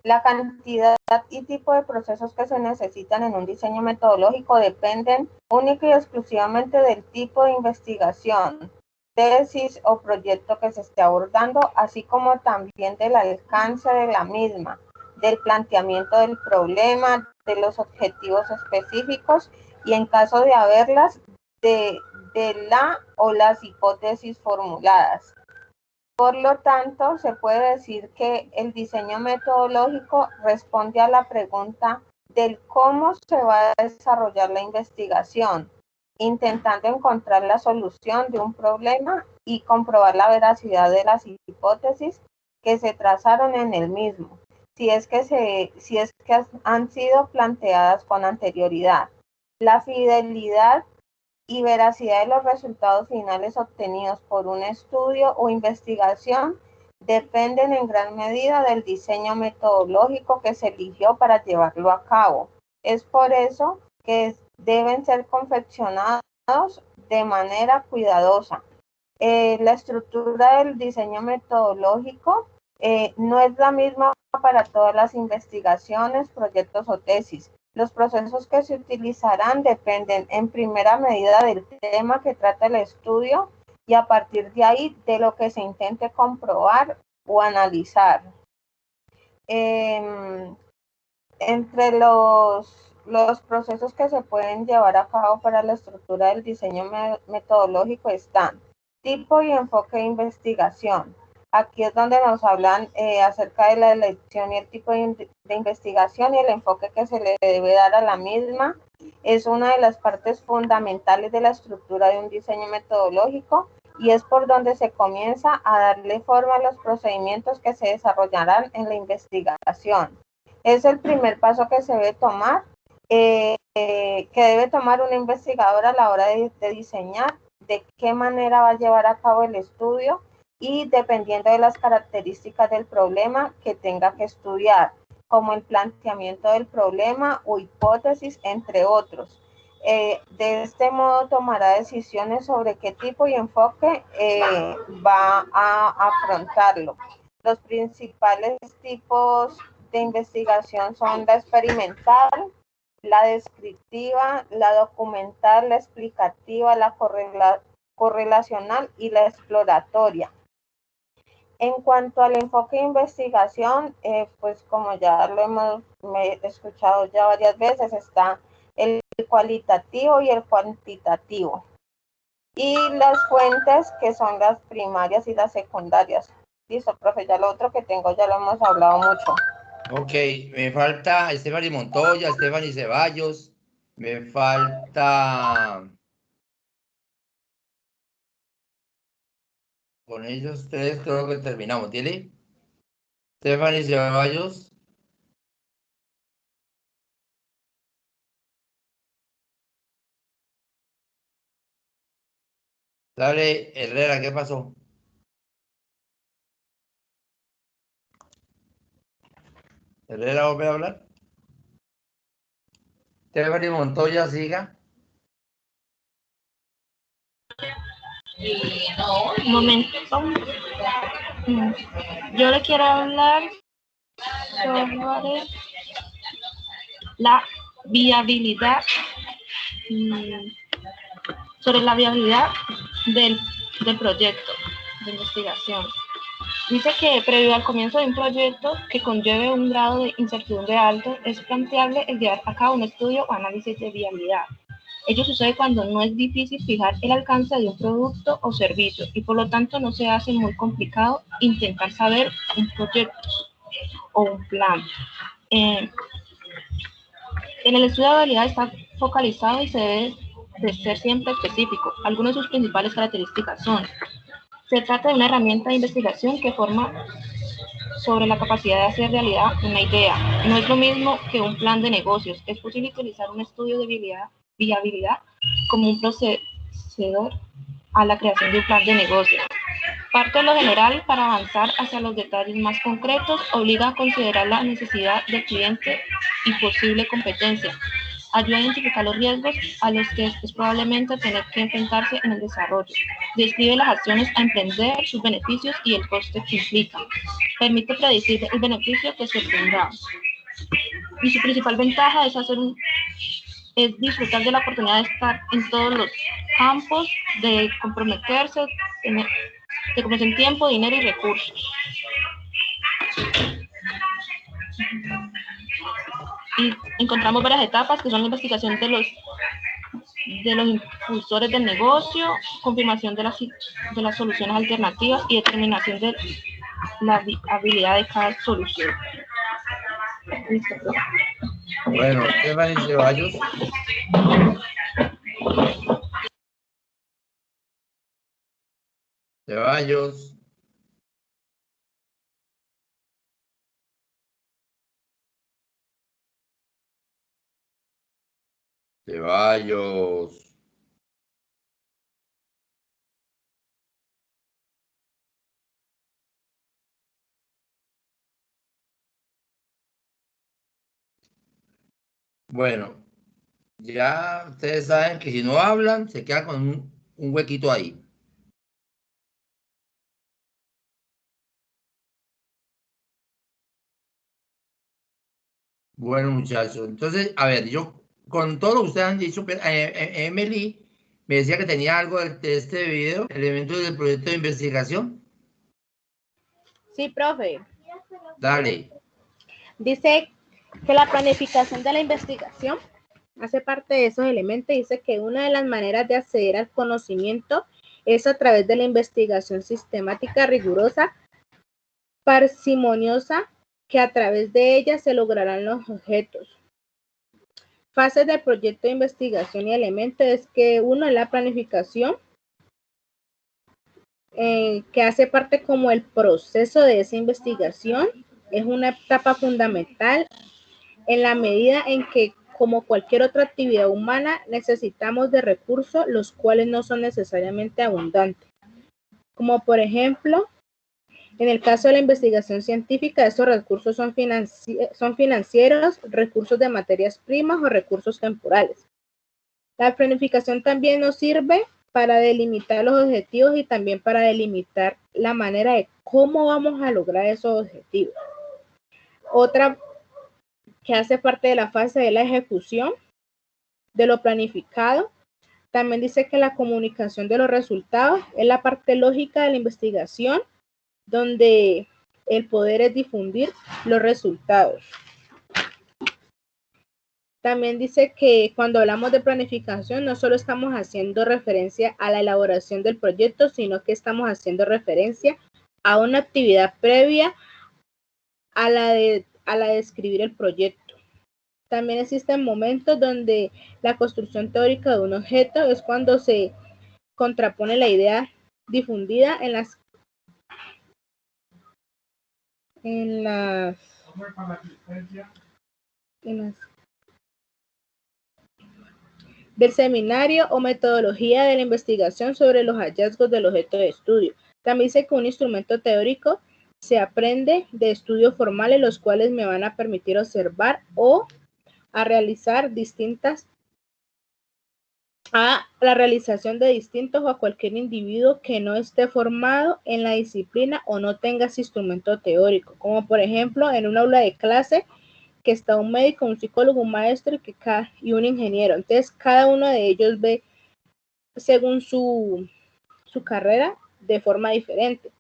La cantidad y tipo de procesos que se necesitan en un diseño metodológico dependen única y exclusivamente del tipo de investigación, tesis o proyecto que se esté abordando, así como también del alcance de la misma, del planteamiento del problema, de los objetivos específicos y, en caso de haberlas, de la o las hipótesis formuladas. Por lo tanto, se puede decir que el diseño metodológico responde a la pregunta del cómo se va a desarrollar la investigación, intentando encontrar la solución de un problema y comprobar la veracidad de las hipótesis que se trazaron en el mismo, si es que han sido planteadas con anterioridad. La fidelidad y veracidad de los resultados finales obtenidos por un estudio o investigación dependen en gran medida del diseño metodológico que se eligió para llevarlo a cabo. Es por eso que deben ser confeccionados de manera cuidadosa. La estructura del diseño metodológico no es la misma para todas las investigaciones, proyectos o tesis. Los procesos que se utilizarán dependen en primera medida del tema que trata el estudio y, a partir de ahí, de lo que se intente comprobar o analizar. Entre los procesos que se pueden llevar a cabo para la estructura del diseño metodológico están tipo y enfoque de investigación. Aquí es donde nos hablan acerca de la elección y el tipo de investigación y el enfoque que se le debe dar a la misma. Es una de las partes fundamentales de la estructura de un diseño metodológico y es por donde se comienza a darle forma a los procedimientos que se desarrollarán en la investigación. Es el primer paso que se debe tomar, que debe tomar un investigador a la hora de diseñar de qué manera va a llevar a cabo el estudio y dependiendo de las características del problema que tenga que estudiar, como el planteamiento del problema o hipótesis, entre otros. De este modo tomará decisiones sobre qué tipo y enfoque va a afrontarlo. Los principales tipos de investigación son la experimental, la descriptiva, la documental, la explicativa, la correlacional y la exploratoria. En cuanto al enfoque de investigación, pues como ya lo hemos escuchado ya varias veces, está el cualitativo y el cuantitativo. y las fuentes que son las primarias y las secundarias. Listo, profe, ya lo otro que tengo ya lo hemos hablado mucho. Ok, me falta Esteban y Montoya, Esteban y Ceballos, me falta... Con ellos tres creo que terminamos, ¿tiene? Esteban y Ceballos. Dale, Herrera, ¿qué pasó? Herrera, ¿volver a hablar? Esteban y Montoya, siga. Un momento. Yo le quiero hablar sobre la viabilidad, del proyecto de investigación. Dice que previo al comienzo de un proyecto que conlleve un grado de incertidumbre alto, es planteable el llevar a cabo un estudio o análisis de viabilidad. Ello sucede cuando no es difícil fijar el alcance de un producto o servicio y por lo tanto no se hace muy complicado intentar saber un proyecto o un plan. En el estudio de viabilidad está focalizado y se debe de ser siempre específico. Algunas de sus principales características son: se trata de una herramienta de investigación que forma sobre la capacidad de hacer realidad una idea. No es lo mismo que un plan de negocios. Es posible utilizar un estudio de viabilidad como un procedor a la creación de un plan de negocios. Parte de lo general para avanzar hacia los detalles más concretos, obliga a considerar la necesidad del cliente y posible competencia. Ayuda a identificar los riesgos a los que es probablemente tener que enfrentarse en el desarrollo. Describe las acciones a emprender, sus beneficios y el coste que implica. Permite predecir el beneficio que se obtendrá. Y su principal ventaja es disfrutar de la oportunidad de estar en todos los campos, de comprometerse, de comprometerse en tiempo, dinero y recursos. Y encontramos varias etapas que son la investigación de los impulsores del negocio, confirmación de las soluciones alternativas y determinación de la viabilidad de cada solución. Listo. Bueno, Esteban y Ceballos. Ceballos. Ceballos. Bueno, ya ustedes saben que si no hablan, se quedan con un huequito ahí. Bueno, muchachos, entonces, a ver, yo con todo lo que ustedes han dicho, pero, Emily me decía que tenía algo de este video, elementos del proyecto de investigación. Sí, profe. Dale. Dice que la planificación de la investigación hace parte de esos elementos. Dice que una de las maneras de acceder al conocimiento es a través de la investigación sistemática, rigurosa, parsimoniosa, que a través de ella se lograrán los objetos. Fases del proyecto de investigación y elementos es que uno es la planificación, que hace parte como el proceso de esa investigación. Es una etapa fundamental en la medida en que, como cualquier otra actividad humana, necesitamos de recursos los cuales no son necesariamente abundantes. Como por ejemplo, en el caso de la investigación científica, estos recursos son financieros, recursos de materias primas o recursos temporales. La planificación también nos sirve para delimitar los objetivos y también para delimitar la manera de cómo vamos a lograr esos objetivos. Otra que hace parte de la fase de la ejecución de lo planificado. También dice que la comunicación de los resultados es la parte lógica de la investigación, donde el poder es difundir los resultados. También dice que cuando hablamos de planificación no solo estamos haciendo referencia a la elaboración del proyecto, sino que estamos haciendo referencia a una actividad previa a la de escribir el proyecto. También existen momentos donde la construcción teórica de un objeto es cuando se contrapone la idea difundida en las del seminario o metodología de la investigación sobre los hallazgos del objeto de estudio. También dice que un instrumento teórico se aprende de estudios formales, los cuales me van a permitir observar o a realizar la realización de distintos o a cualquier individuo que no esté formado en la disciplina o no tenga ese instrumento teórico, como por ejemplo en un aula de clase que está un médico, un psicólogo, un maestro y un ingeniero. Entonces, cada uno de ellos ve según su carrera de forma diferente.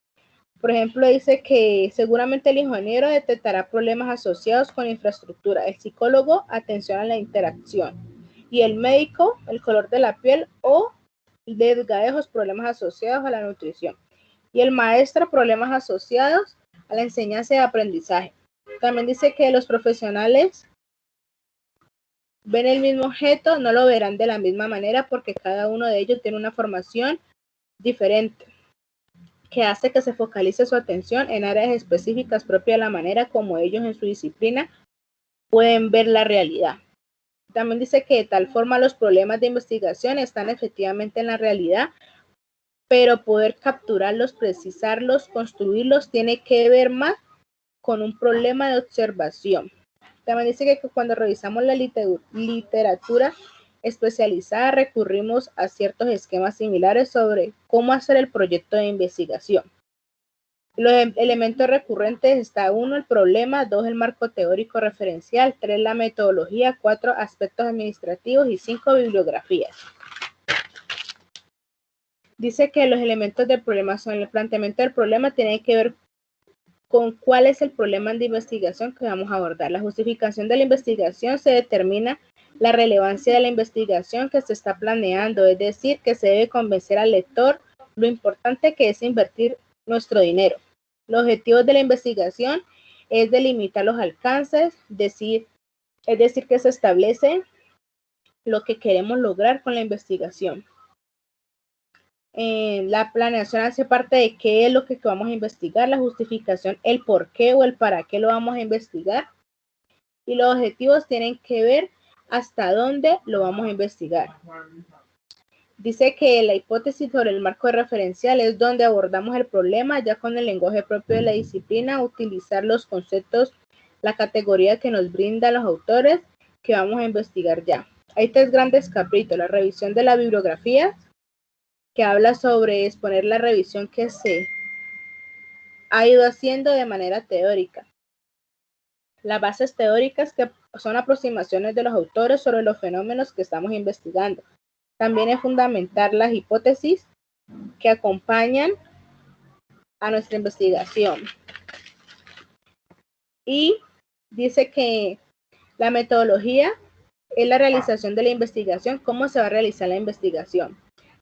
Por ejemplo, dice que seguramente el ingeniero detectará problemas asociados con la infraestructura, el psicólogo, atención a la interacción, y el médico, el color de la piel o desgadejos, problemas asociados a la nutrición, y el maestro, problemas asociados a la enseñanza y aprendizaje. También dice que los profesionales ven el mismo objeto, no lo verán de la misma manera porque cada uno de ellos tiene una formación diferente que hace que se focalice su atención en áreas específicas propias de la manera como ellos en su disciplina pueden ver la realidad. También dice que de tal forma los problemas de investigación están efectivamente en la realidad, pero poder capturarlos, precisarlos, construirlos, tiene que ver más con un problema de observación. También dice que cuando revisamos la literatura especializada recurrimos a ciertos esquemas similares sobre cómo hacer el proyecto de investigación. Los elementos recurrentes está 1, el problema, 2, el marco teórico referencial, 3, la metodología, 4, aspectos administrativos y 5, bibliografías. Dice que los elementos del problema son el planteamiento del problema, tiene que ver con cuál es el problema de investigación que vamos a abordar. La justificación de la investigación se determina la relevancia de la investigación que se está planeando, es decir, que se debe convencer al lector lo importante que es invertir nuestro dinero. Los objetivos de la investigación es delimitar los alcances, es decir, que se establece lo que queremos lograr con la investigación. La planeación hace parte de qué es lo que vamos a investigar, la justificación, el por qué o el para qué lo vamos a investigar, y los objetivos tienen que ver hasta dónde lo vamos a investigar. Dice que la hipótesis sobre el marco referencial es donde abordamos el problema ya con el lenguaje propio de la disciplina, utilizar los conceptos, la categoría que nos brindan los autores que vamos a investigar ya. Hay 3 grandes capítulos: la revisión de la bibliografía, que habla sobre exponer la revisión que se ha ido haciendo de manera teórica. Las bases teóricas, que son aproximaciones de los autores sobre los fenómenos que estamos investigando. También es fundamental las hipótesis que acompañan a nuestra investigación. Y dice que la metodología es la realización de la investigación, cómo se va a realizar la investigación.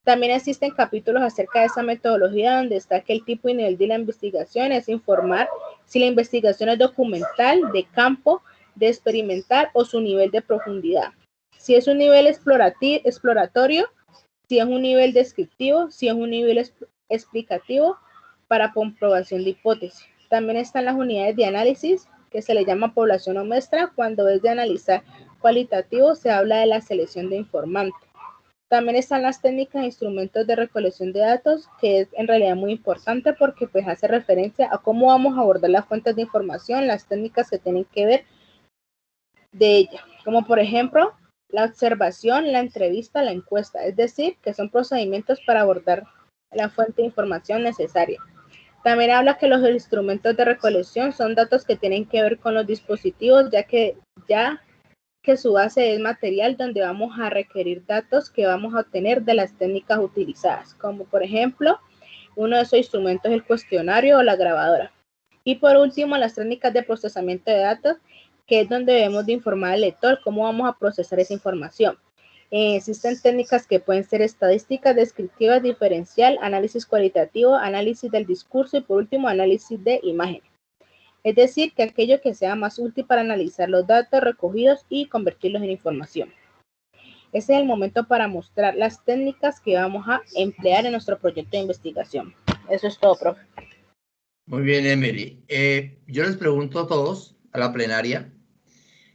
También existen capítulos acerca de esa metodología donde está que el tipo y nivel de la investigación es informar si la investigación es documental, de campo, de experimental o su nivel de profundidad. Si es un nivel exploratorio, si es un nivel descriptivo, si es un nivel explicativo para comprobación de hipótesis. También están las unidades de análisis, que se le llama población o muestra. Cuando es de analizar cualitativo, se habla de la selección de informantes. También están las técnicas e instrumentos de recolección de datos, que es en realidad muy importante porque pues hace referencia a cómo vamos a abordar las fuentes de información, las técnicas que tienen que ver de ella, como por ejemplo la observación, la entrevista, la encuesta, es decir, que son procedimientos para abordar la fuente de información necesaria. También habla que los instrumentos de recolección son datos que tienen que ver con los dispositivos, ya que su base es material donde vamos a requerir datos que vamos a obtener de las técnicas utilizadas, como por ejemplo, uno de esos instrumentos es el cuestionario o la grabadora. Y por último, las técnicas de procesamiento de datos, que es donde debemos de informar al lector cómo vamos a procesar esa información. Existen técnicas que pueden ser estadísticas, descriptivas, diferencial, análisis cualitativo, análisis del discurso y por último análisis de imágenes. Es decir, que aquello que sea más útil para analizar los datos recogidos y convertirlos en información. Ese es el momento para mostrar las técnicas que vamos a emplear en nuestro proyecto de investigación. Eso es todo, profe. Muy bien, Emily. Yo les pregunto a todos, a la plenaria,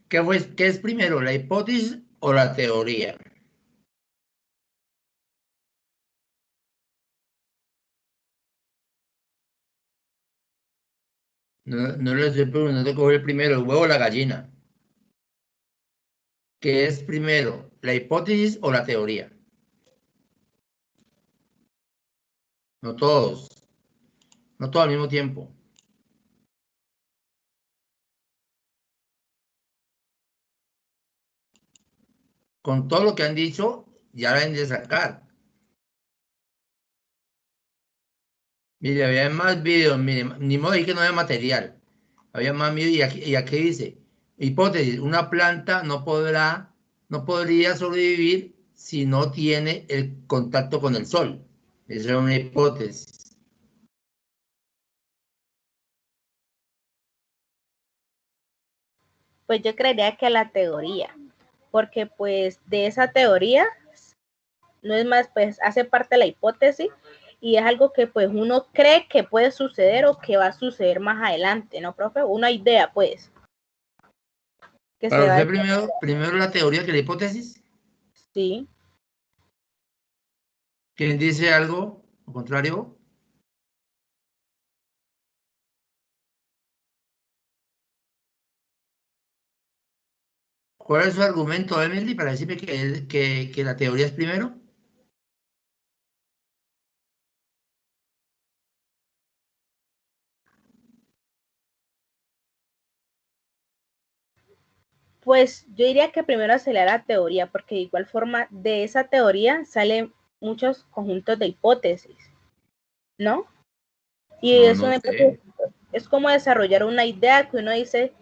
¿qué es primero, la hipótesis o la teoría? No les estoy preguntando qué fue el primero, el huevo o la gallina. ¿Qué es primero, la hipótesis o la teoría? No todos. No todo al mismo tiempo. Con todo lo que han dicho, ya deben de sacar. Mire, había más videos, mire, ni modo de que no había material. Había más videos y aquí dice, hipótesis, una planta no podría sobrevivir si no tiene el contacto con el sol. Esa es una hipótesis. Pues yo creería que la teoría, porque pues de esa teoría no es más, pues hace parte de la hipótesis y es algo que pues uno cree que puede suceder o que va a suceder más adelante, ¿no, profe? Una idea, pues. Que Para se va usted primero la teoría que la hipótesis. Sí. ¿Quién dice algo lo contrario? ¿Cuál es su argumento, Emily, para decirme que la teoría es primero? Pues yo diría que primero sería la teoría, porque de igual forma de esa teoría salen muchos conjuntos de hipótesis, ¿no? Y No, es no una sé. es como desarrollar una idea que uno dice,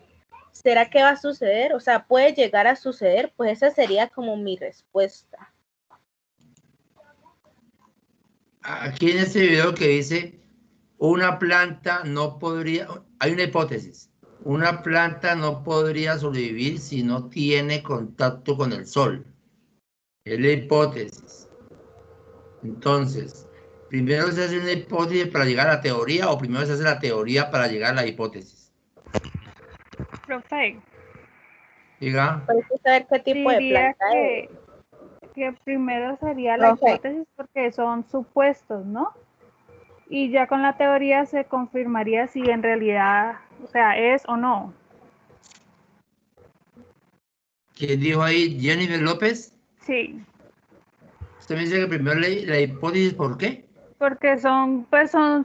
¿será que va a suceder? O sea, puede llegar a suceder, pues esa sería como mi respuesta. Aquí en este video que dice, una planta no podría, hay una hipótesis, una planta no podría sobrevivir si no tiene contacto con el sol. Es la hipótesis. Entonces, ¿primero se hace una hipótesis para llegar a la teoría o primero se hace la teoría para llegar a la hipótesis? Profe, Diga. Hay que saber qué tipo de diría planta es. que primero sería la Profe. hipótesis porque son supuestos, ¿no? Y ya con la teoría se confirmaría si en realidad, o sea, es o no. ¿Quién dijo ahí? Jennifer López. Sí, Usted me dice que primero la hipótesis, ¿por qué? porque son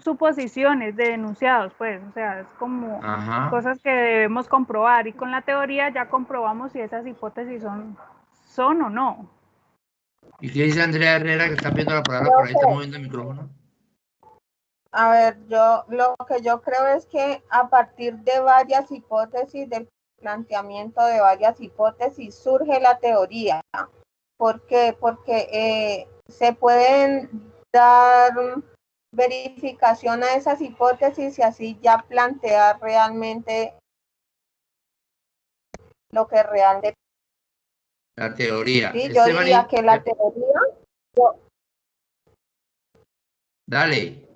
suposiciones de enunciados, pues, o sea, es como Ajá. cosas que debemos comprobar y con la teoría ya comprobamos si esas hipótesis son o no. ¿Y qué dice Andrea Herrera que está viendo la palabra por ahí, está moviendo el micrófono? A ver, lo que yo creo es que a partir de varias hipótesis, del planteamiento de varias hipótesis, surge la teoría. ¿Por qué? Porque se pueden dar verificación a esas hipótesis y así ya plantear realmente lo que realmente. La teoría. Sí, yo diría que la teoría. Dale.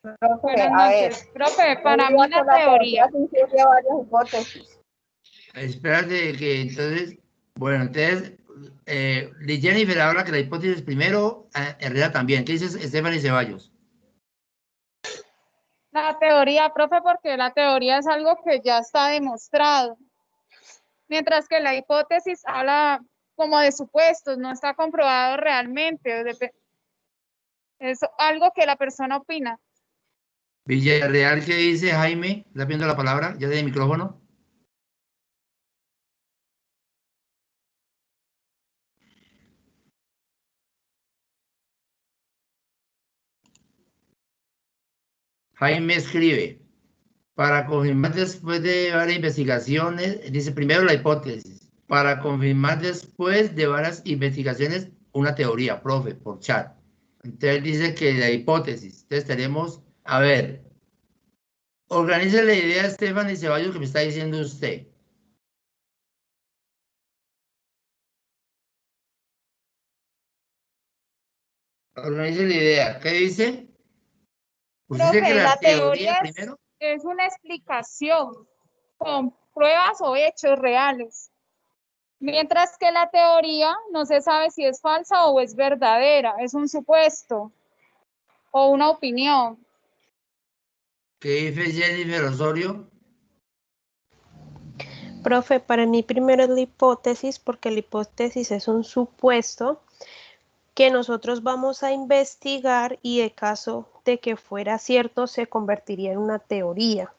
Profe, a ver. Profe, para mí la teoría incluye varias hipótesis. Espérate que entonces, bueno, entonces, Jennifer habla que la hipótesis primero, Herrera también. ¿Qué dices, Stephanie Ceballos? La teoría, profe, porque la teoría es algo que ya está demostrado, mientras que la hipótesis habla como de supuestos, no está comprobado realmente, es algo que la persona opina. Villarreal, ¿qué dice Jaime? ¿Estás viendo la palabra? ¿Ya tiene micrófono? Jaime escribe. Para confirmar después de varias investigaciones, dice primero la hipótesis. Para confirmar después de varias investigaciones, una teoría, profe, por chat. Entonces dice que la hipótesis. Entonces tenemos, a ver, organice la idea, Stephanie Ceballos, que me está diciendo usted. Organice la idea. ¿Qué dice? Usted dice que La la teoría teoría primero. es una explicación con pruebas o hechos reales. Mientras que la teoría no se sabe si es falsa o es verdadera, es un supuesto o una opinión. ¿Qué dice Jennifer Osorio? Profe, para mí primero es la hipótesis, porque la hipótesis es un supuesto que nosotros vamos a investigar y de caso de que fuera cierto se convertiría en una teoría.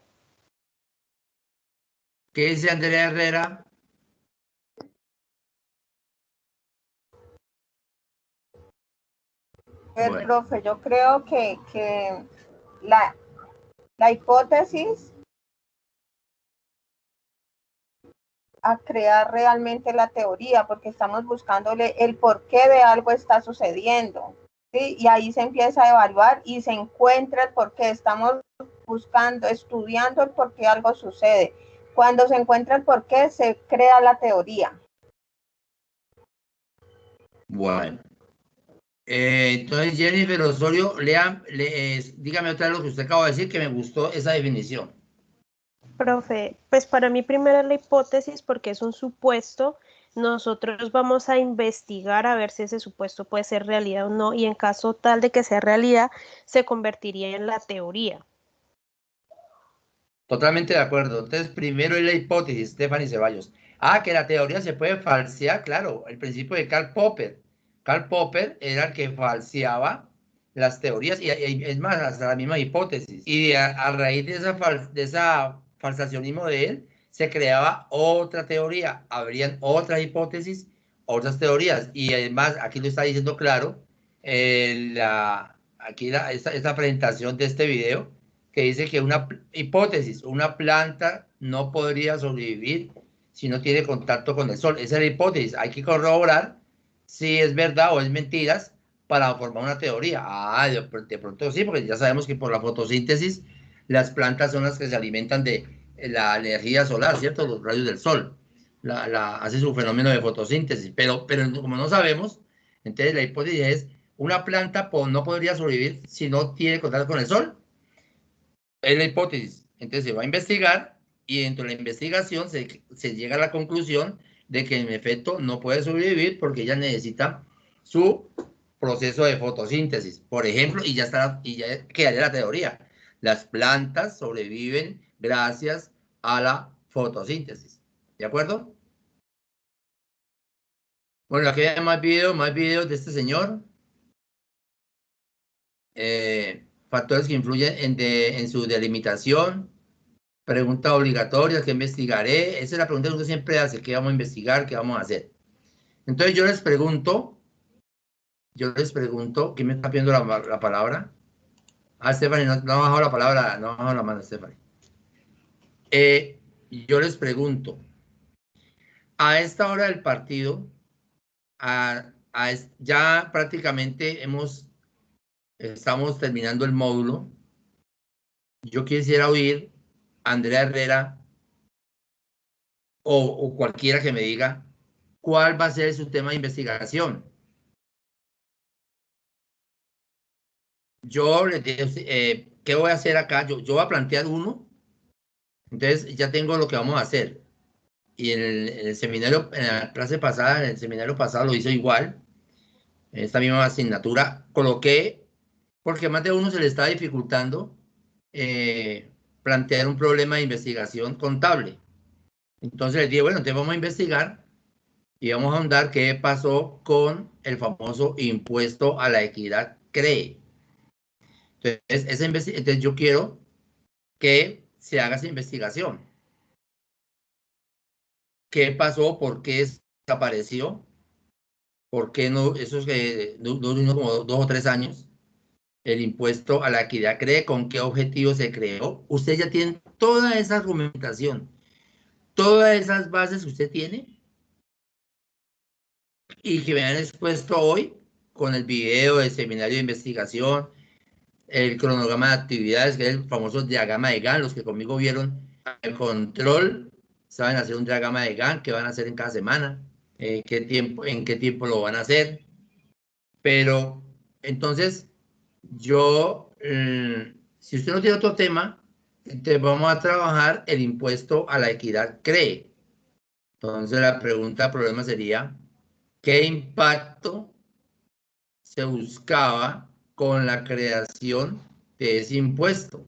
¿Qué dice Andrea Herrera? Bueno. Profe, yo creo que la hipótesis a crear realmente la teoría, porque estamos buscándole el porqué de algo está sucediendo, ¿sí? Y ahí se empieza a evaluar y se encuentra el porqué. Estamos buscando, estudiando el porqué algo sucede. Cuando se encuentra el porqué, se crea la teoría. Bueno. Entonces, Jennifer Osorio, dígame otra vez lo que usted acaba de decir, que me gustó esa definición. Profe, pues para mí primero es la hipótesis porque es un supuesto. Nosotros vamos a investigar a ver si ese supuesto puede ser realidad o no, y en caso tal de que sea realidad, se convertiría en la teoría. Totalmente de acuerdo. Entonces, primero es la hipótesis, Stephanie Ceballos. Ah, que la teoría se puede falsear, claro. El principio de Karl Popper. Karl Popper era el que falseaba las teorías, y es más, hasta la misma hipótesis. Y a raíz de esa falsacionismo de él, se creaba otra teoría. Habrían otras hipótesis, otras teorías. Y además, aquí lo está diciendo claro, esta presentación de este video, que dice que una hipótesis, una planta no podría sobrevivir si no tiene contacto con el sol. Esa es la hipótesis. Hay que corroborar si es verdad o es mentiras para formar una teoría. Ah, de pronto sí, porque ya sabemos que por la fotosíntesis las plantas son las que se alimentan de la energía solar, ¿cierto? Los rayos del sol. Hace su fenómeno de fotosíntesis. Pero como no sabemos, entonces la hipótesis es una planta no podría sobrevivir si no tiene contacto con el sol. Es la hipótesis. Entonces se va a investigar y dentro de la investigación se llega a la conclusión de que en efecto no puede sobrevivir porque ella necesita su proceso de fotosíntesis, por ejemplo, y ya quedaría la teoría. Las plantas sobreviven gracias a la fotosíntesis. ¿De acuerdo? Bueno, aquí hay más videos de este señor. Factores que influyen en su delimitación. Pregunta obligatoria, ¿qué investigaré? Esa es la pregunta que usted siempre hace, ¿qué vamos a investigar? ¿Qué vamos a hacer? Entonces yo les pregunto, ¿quién me está pidiendo la palabra? Ah, Stephanie, no ha bajado la palabra, no ha bajado la mano, Stephanie. Yo les pregunto, a esta hora del partido, ya prácticamente estamos terminando el módulo. Yo quisiera oír a Andrea Herrera o cualquiera que me diga cuál va a ser su tema de investigación. Yo les digo, ¿qué voy a hacer acá? Yo voy a plantear uno. Entonces ya tengo lo que vamos a hacer. Y en el seminario, en la clase pasada, en el seminario pasado lo hizo igual. En esta misma asignatura coloqué, porque más de uno se le está dificultando plantear un problema de investigación contable. Entonces les dije, bueno, entonces vamos a investigar y vamos a ahondar qué pasó con el famoso impuesto a la equidad CREE. Entonces yo quiero que se haga esa investigación. ¿Qué pasó? ¿Por qué desapareció? ¿Por qué no? Eso es que duró como 2 o 3 años. el impuesto a la equidad CREE, con qué objetivo se creó. Usted ya tiene toda esa argumentación, todas esas bases que usted tiene y que me han expuesto hoy con el video del seminario de investigación, el cronograma de actividades, que es el famoso diagrama de Gantt. Los que conmigo vieron el control saben hacer un diagrama de Gantt, que van a hacer en cada semana, en qué tiempo lo van a hacer. Pero entonces yo, si usted no tiene otro tema, entonces vamos a trabajar el impuesto a la equidad CREE. Entonces la pregunta, problema sería, ¿qué impacto se buscaba con la creación de ese impuesto?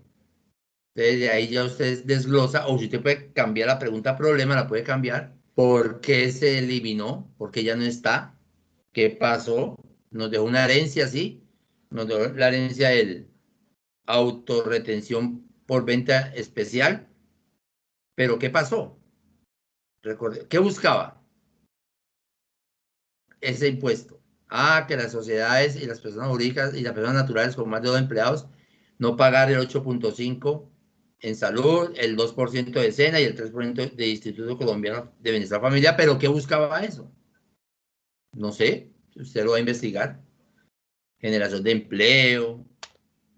Entonces de ahí ya usted desglosa, o si usted puede cambiar la pregunta problema, la puede cambiar. ¿Por qué se eliminó? ¿Por qué ya no está? ¿Qué pasó? Nos dejó una herencia, ¿sí? Nos dejó la herencia del autorretención por venta especial. ¿Pero qué pasó? ¿Qué buscaba ese impuesto? Que las sociedades y las personas jurídicas y las personas naturales con más de 2 empleados no pagar el 8.5% en salud, el 2% de SENA y el 3% de Instituto Colombiano de Bienestar Familiar. ¿Pero qué buscaba eso? No sé, usted lo va a investigar. Generación de empleo,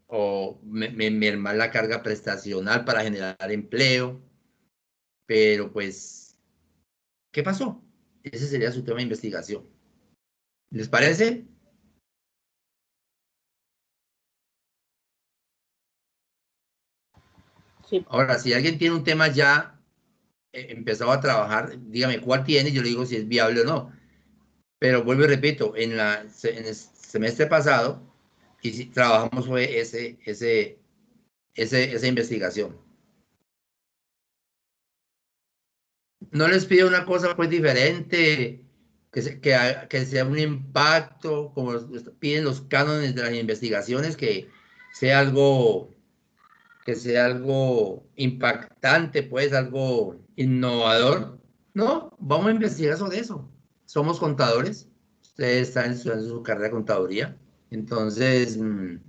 o mermar la carga prestacional para generar empleo. Pero pues, ¿qué pasó? Ese sería su tema de investigación. ¿Les parece? Sí. Ahora, si alguien tiene un tema ya empezado a trabajar, dígame cuál tiene, yo le digo si es viable o no. Pero vuelvo y repito, en el semestre pasado trabajamos fue esa investigación. No les pido una cosa pues diferente, que sea un impacto, como piden los cánones de las investigaciones, que sea algo impactante, pues algo innovador. No, vamos a investigar sobre eso. Somos contadores, ustedes están estudiando su carrera de contaduría. Entonces, ¿quién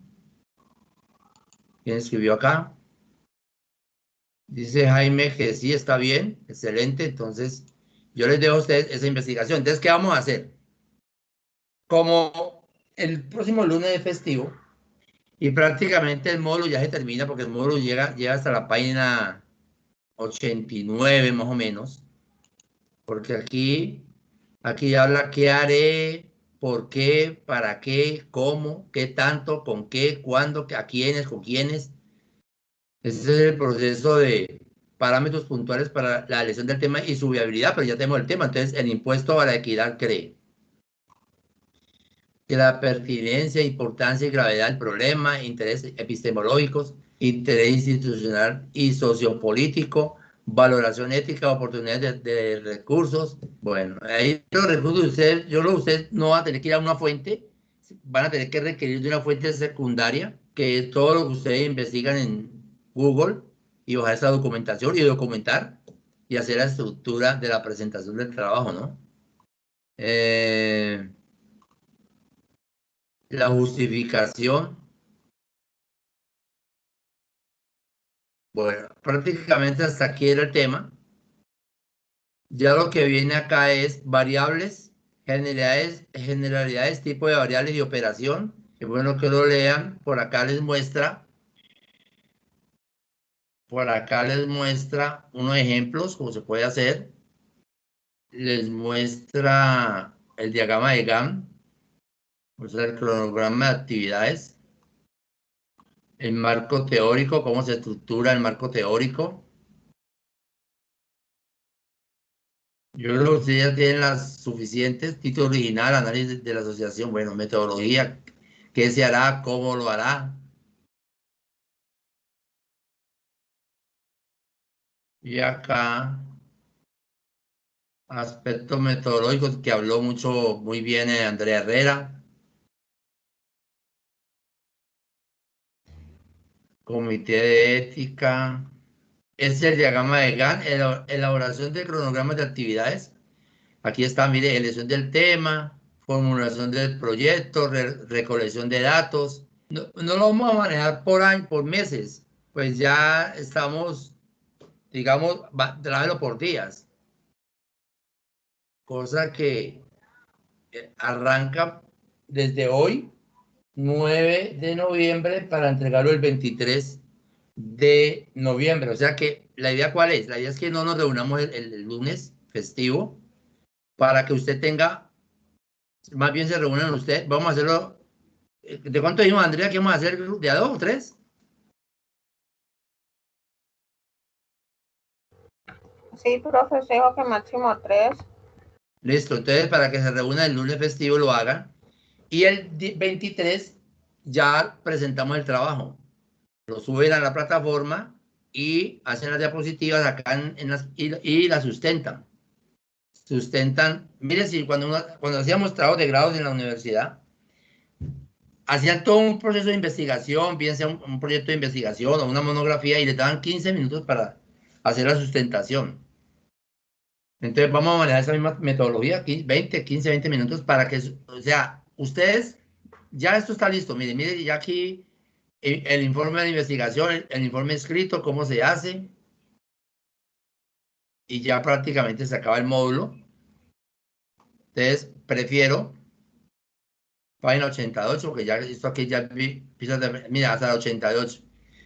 escribió acá? Dice Jaime que sí, está bien, excelente. Entonces, yo les dejo a ustedes esa investigación. Entonces, ¿qué vamos a hacer? Como el próximo lunes es festivo y prácticamente el módulo ya se termina, porque el módulo llega hasta la página 89 más o menos, porque aquí habla qué haré, por qué, para qué, cómo, qué tanto, con qué, cuándo, a quiénes, con quiénes. Ese es el proceso de parámetros puntuales para la elección del tema y su viabilidad, pero ya tenemos el tema. Entonces, el impuesto a la equidad CREE. Que la pertinencia, importancia y gravedad del problema, intereses epistemológicos, interés institucional y sociopolítico, valoración ética, oportunidades de recursos. Bueno, ahí los recursos ustedes no van a tener que ir a una fuente, van a tener que requerir de una fuente secundaria, que es todo lo que ustedes investigan en Google, y bajar esa documentación y documentar y hacer la estructura de la presentación del trabajo, ¿no? La justificación. Bueno, prácticamente hasta aquí era el tema. Ya lo que viene acá es variables, generalidades, tipo de variables y operación. Es bueno que lo lean. Por acá les muestra unos ejemplos, cómo se puede hacer. Les muestra el diagrama de Gantt, muestra el cronograma de actividades, el marco teórico, cómo se estructura el marco teórico. Yo creo que ustedes ya tienen las suficientes, título original, análisis de la asociación, bueno, metodología, qué se hará, cómo lo hará. Y acá, aspectos metodológicos que habló muy bien Andrea Herrera. Comité de ética. Es el diagrama de Gantt, elaboración de cronogramas de actividades. Aquí está, mire, elección del tema, formulación del proyecto, recolección de datos, No, no lo vamos a manejar por año, por meses, pues ya estamos, digamos, tráelo por días, cosa que arranca desde hoy, 9 de noviembre, para entregarlo el 23 de noviembre. O sea que, ¿la idea cuál es? La idea es que no nos reunamos el lunes festivo para que usted tenga, más bien se reúnan usted, vamos a hacerlo, ¿de cuánto dijimos, Andrea, que vamos a hacer? ¿De a 2 o 3? Sí, profe, se dijo que máximo 3. Listo, entonces para que se reúna el lunes festivo lo hagan. Y el 23 ya presentamos el trabajo. Lo suben a la plataforma y hacen las diapositivas acá y las sustentan. Sustentan, mire, si cuando hacíamos trabajos de grados en la universidad, hacían todo un proceso de investigación, bien sea un proyecto de investigación o una monografía, y les daban 15 minutos para hacer la sustentación. Entonces vamos a manejar esa misma metodología, 20 minutos para que, o sea, ustedes, ya esto está listo, mire, ya aquí el informe de investigación, el informe escrito, cómo se hace, y ya prácticamente se acaba el módulo. Entonces prefiero página 88, porque ya esto aquí ya mira, hasta la 88.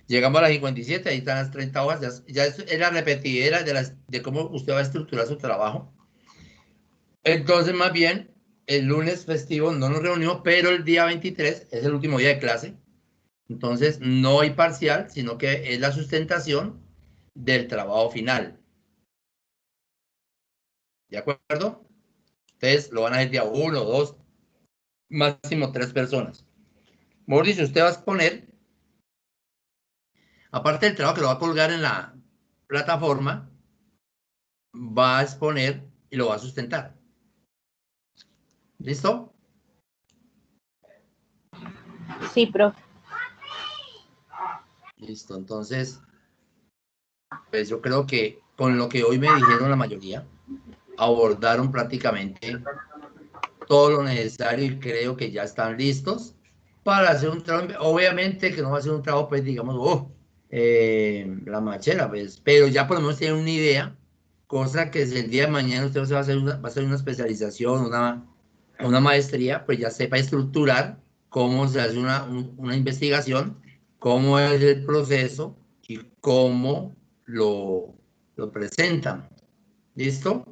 Llegamos a la 57, ahí están las 30 hojas, ya es la repetidera de cómo usted va a estructurar su trabajo. Entonces, más bien, el lunes festivo no nos reunimos, pero el día 23 es el último día de clase. Entonces, no hay parcial, sino que es la sustentación del trabajo final. ¿De acuerdo? Entonces, lo van a hacer día 1, 2, máximo 3 personas. Mauricio, usted va a exponer, aparte del trabajo que lo va a colgar en la plataforma, va a exponer y lo va a sustentar. ¿Listo? Sí, profe. Listo, entonces, pues yo creo que con lo que hoy me dijeron la mayoría, abordaron prácticamente todo lo necesario y creo que ya están listos para hacer un trabajo. Obviamente que no va a ser un trabajo, pues digamos, la machera, pues, pero ya por lo menos tienen una idea, cosa que si el día de mañana usted va a hacer una especialización, una maestría, pues ya sepa estructurar cómo se hace una investigación, cómo es el proceso y cómo lo presentan. ¿Listo?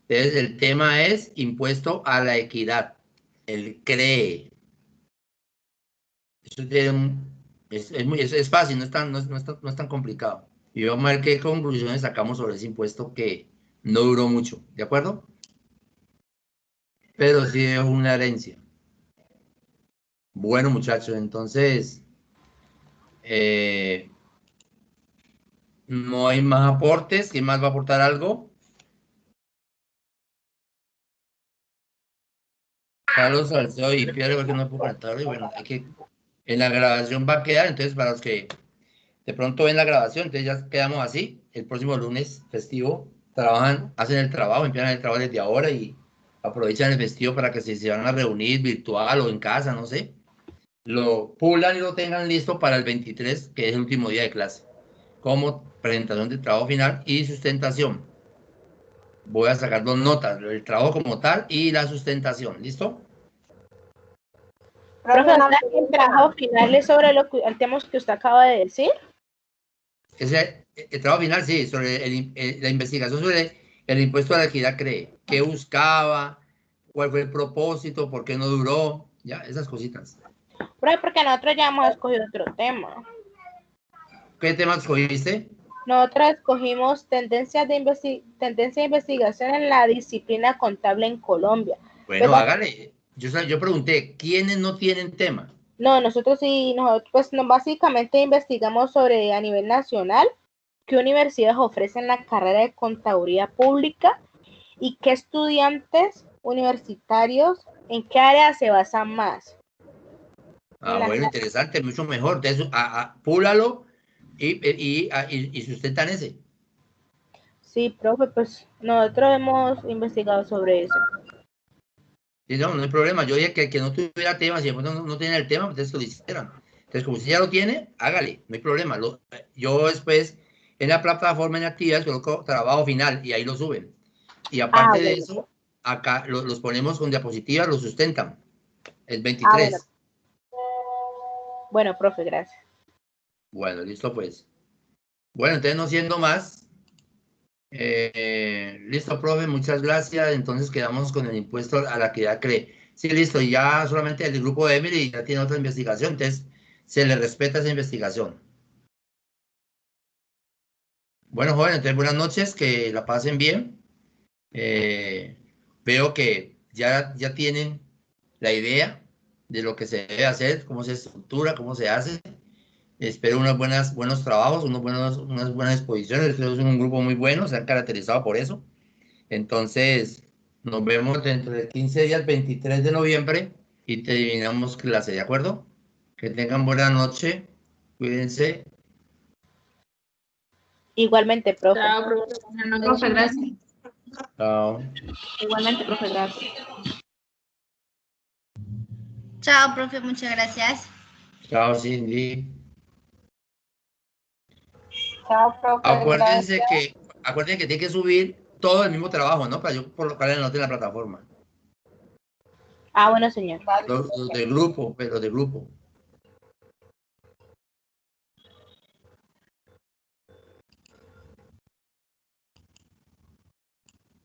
Entonces, el tema es impuesto a la equidad, el CREE. Eso es fácil, no es tan complicado. Y vamos a ver qué conclusiones sacamos sobre ese impuesto que no duró mucho, ¿de acuerdo? Pero sí es una herencia. Bueno, muchachos, entonces no hay más aportes. ¿Quién más va a aportar algo? Carlos Salcedo y Pierre, porque no puedo conectar. Y bueno, en la grabación va a quedar, entonces para los que de pronto ven la grabación, entonces ya quedamos así. El próximo lunes festivo trabajan, hacen el trabajo, empiezan el trabajo desde ahora y aprovechan el festivo para que se van a reunir virtual o en casa, no sé. Lo pulan y lo tengan listo para el 23, que es el último día de clase, como presentación del trabajo final y sustentación. Voy a sacar 2 notas, el trabajo como tal y la sustentación, ¿listo? Profe, ¿el trabajo final es sobre el tema que usted acaba de decir? El trabajo final, sí, sobre la investigación sobre el impuesto a la equidad CREE. ¿Qué buscaba? ¿Cuál fue el propósito? ¿Por qué no duró? Ya, esas cositas. Profe, porque nosotros ya hemos escogido otro tema. ¿Qué tema escogiste? Nosotros escogimos tendencia de investigación en la disciplina contable en Colombia. Bueno, hágale. Yo pregunté, ¿quiénes no tienen tema? No, nosotros sí, pues básicamente investigamos sobre a nivel nacional qué universidades ofrecen la carrera de contaduría pública y qué estudiantes universitarios, en qué áreas se basan más. Bueno, interesante, mucho mejor. Entonces, púlalo y sustentan ese. Sí, profe, pues nosotros hemos investigado sobre eso. Sí, no, no hay problema. Yo dije que no tuviera tema, si no tiene el tema, pues entonces lo hicieran. Entonces, como usted ya lo tiene, hágale, no hay problema. Yo después, en la plataforma en actividades, coloco trabajo final y ahí lo suben. Y aparte de eso, acá los ponemos con diapositivas, los sustentan. El 23. Bueno, profe, gracias. Bueno, listo pues. Bueno, entonces no siendo más. Listo, profe, muchas gracias. Entonces quedamos con el impuesto a la que ya cree. Sí, listo, y ya solamente el grupo de Emily ya tiene otra investigación, entonces se le respeta esa investigación. Bueno, joven, entonces buenas noches, que la pasen bien. Veo que ya tienen la idea de lo que se debe hacer, cómo se estructura, cómo se hace. Espero buenos trabajos, unas buenas exposiciones. Creo que son un grupo muy bueno, se han caracterizado por eso. Entonces, nos vemos dentro de 15 días, 23 de noviembre, y terminamos clase, ¿de acuerdo? Que tengan buena noche, cuídense. Igualmente, profe. Chao, profe. Buenas noches. Profe, gracias. Chao. Igualmente, profe, gracias. Chao, profe, muchas gracias. Chao, Cindy. Chao, profe, Acuérdense gracias. que tiene que subir todo el mismo trabajo, ¿no? Para yo colocar la nota en la plataforma. Ah, bueno, señor. Vale, Los profe. del grupo, pero del grupo.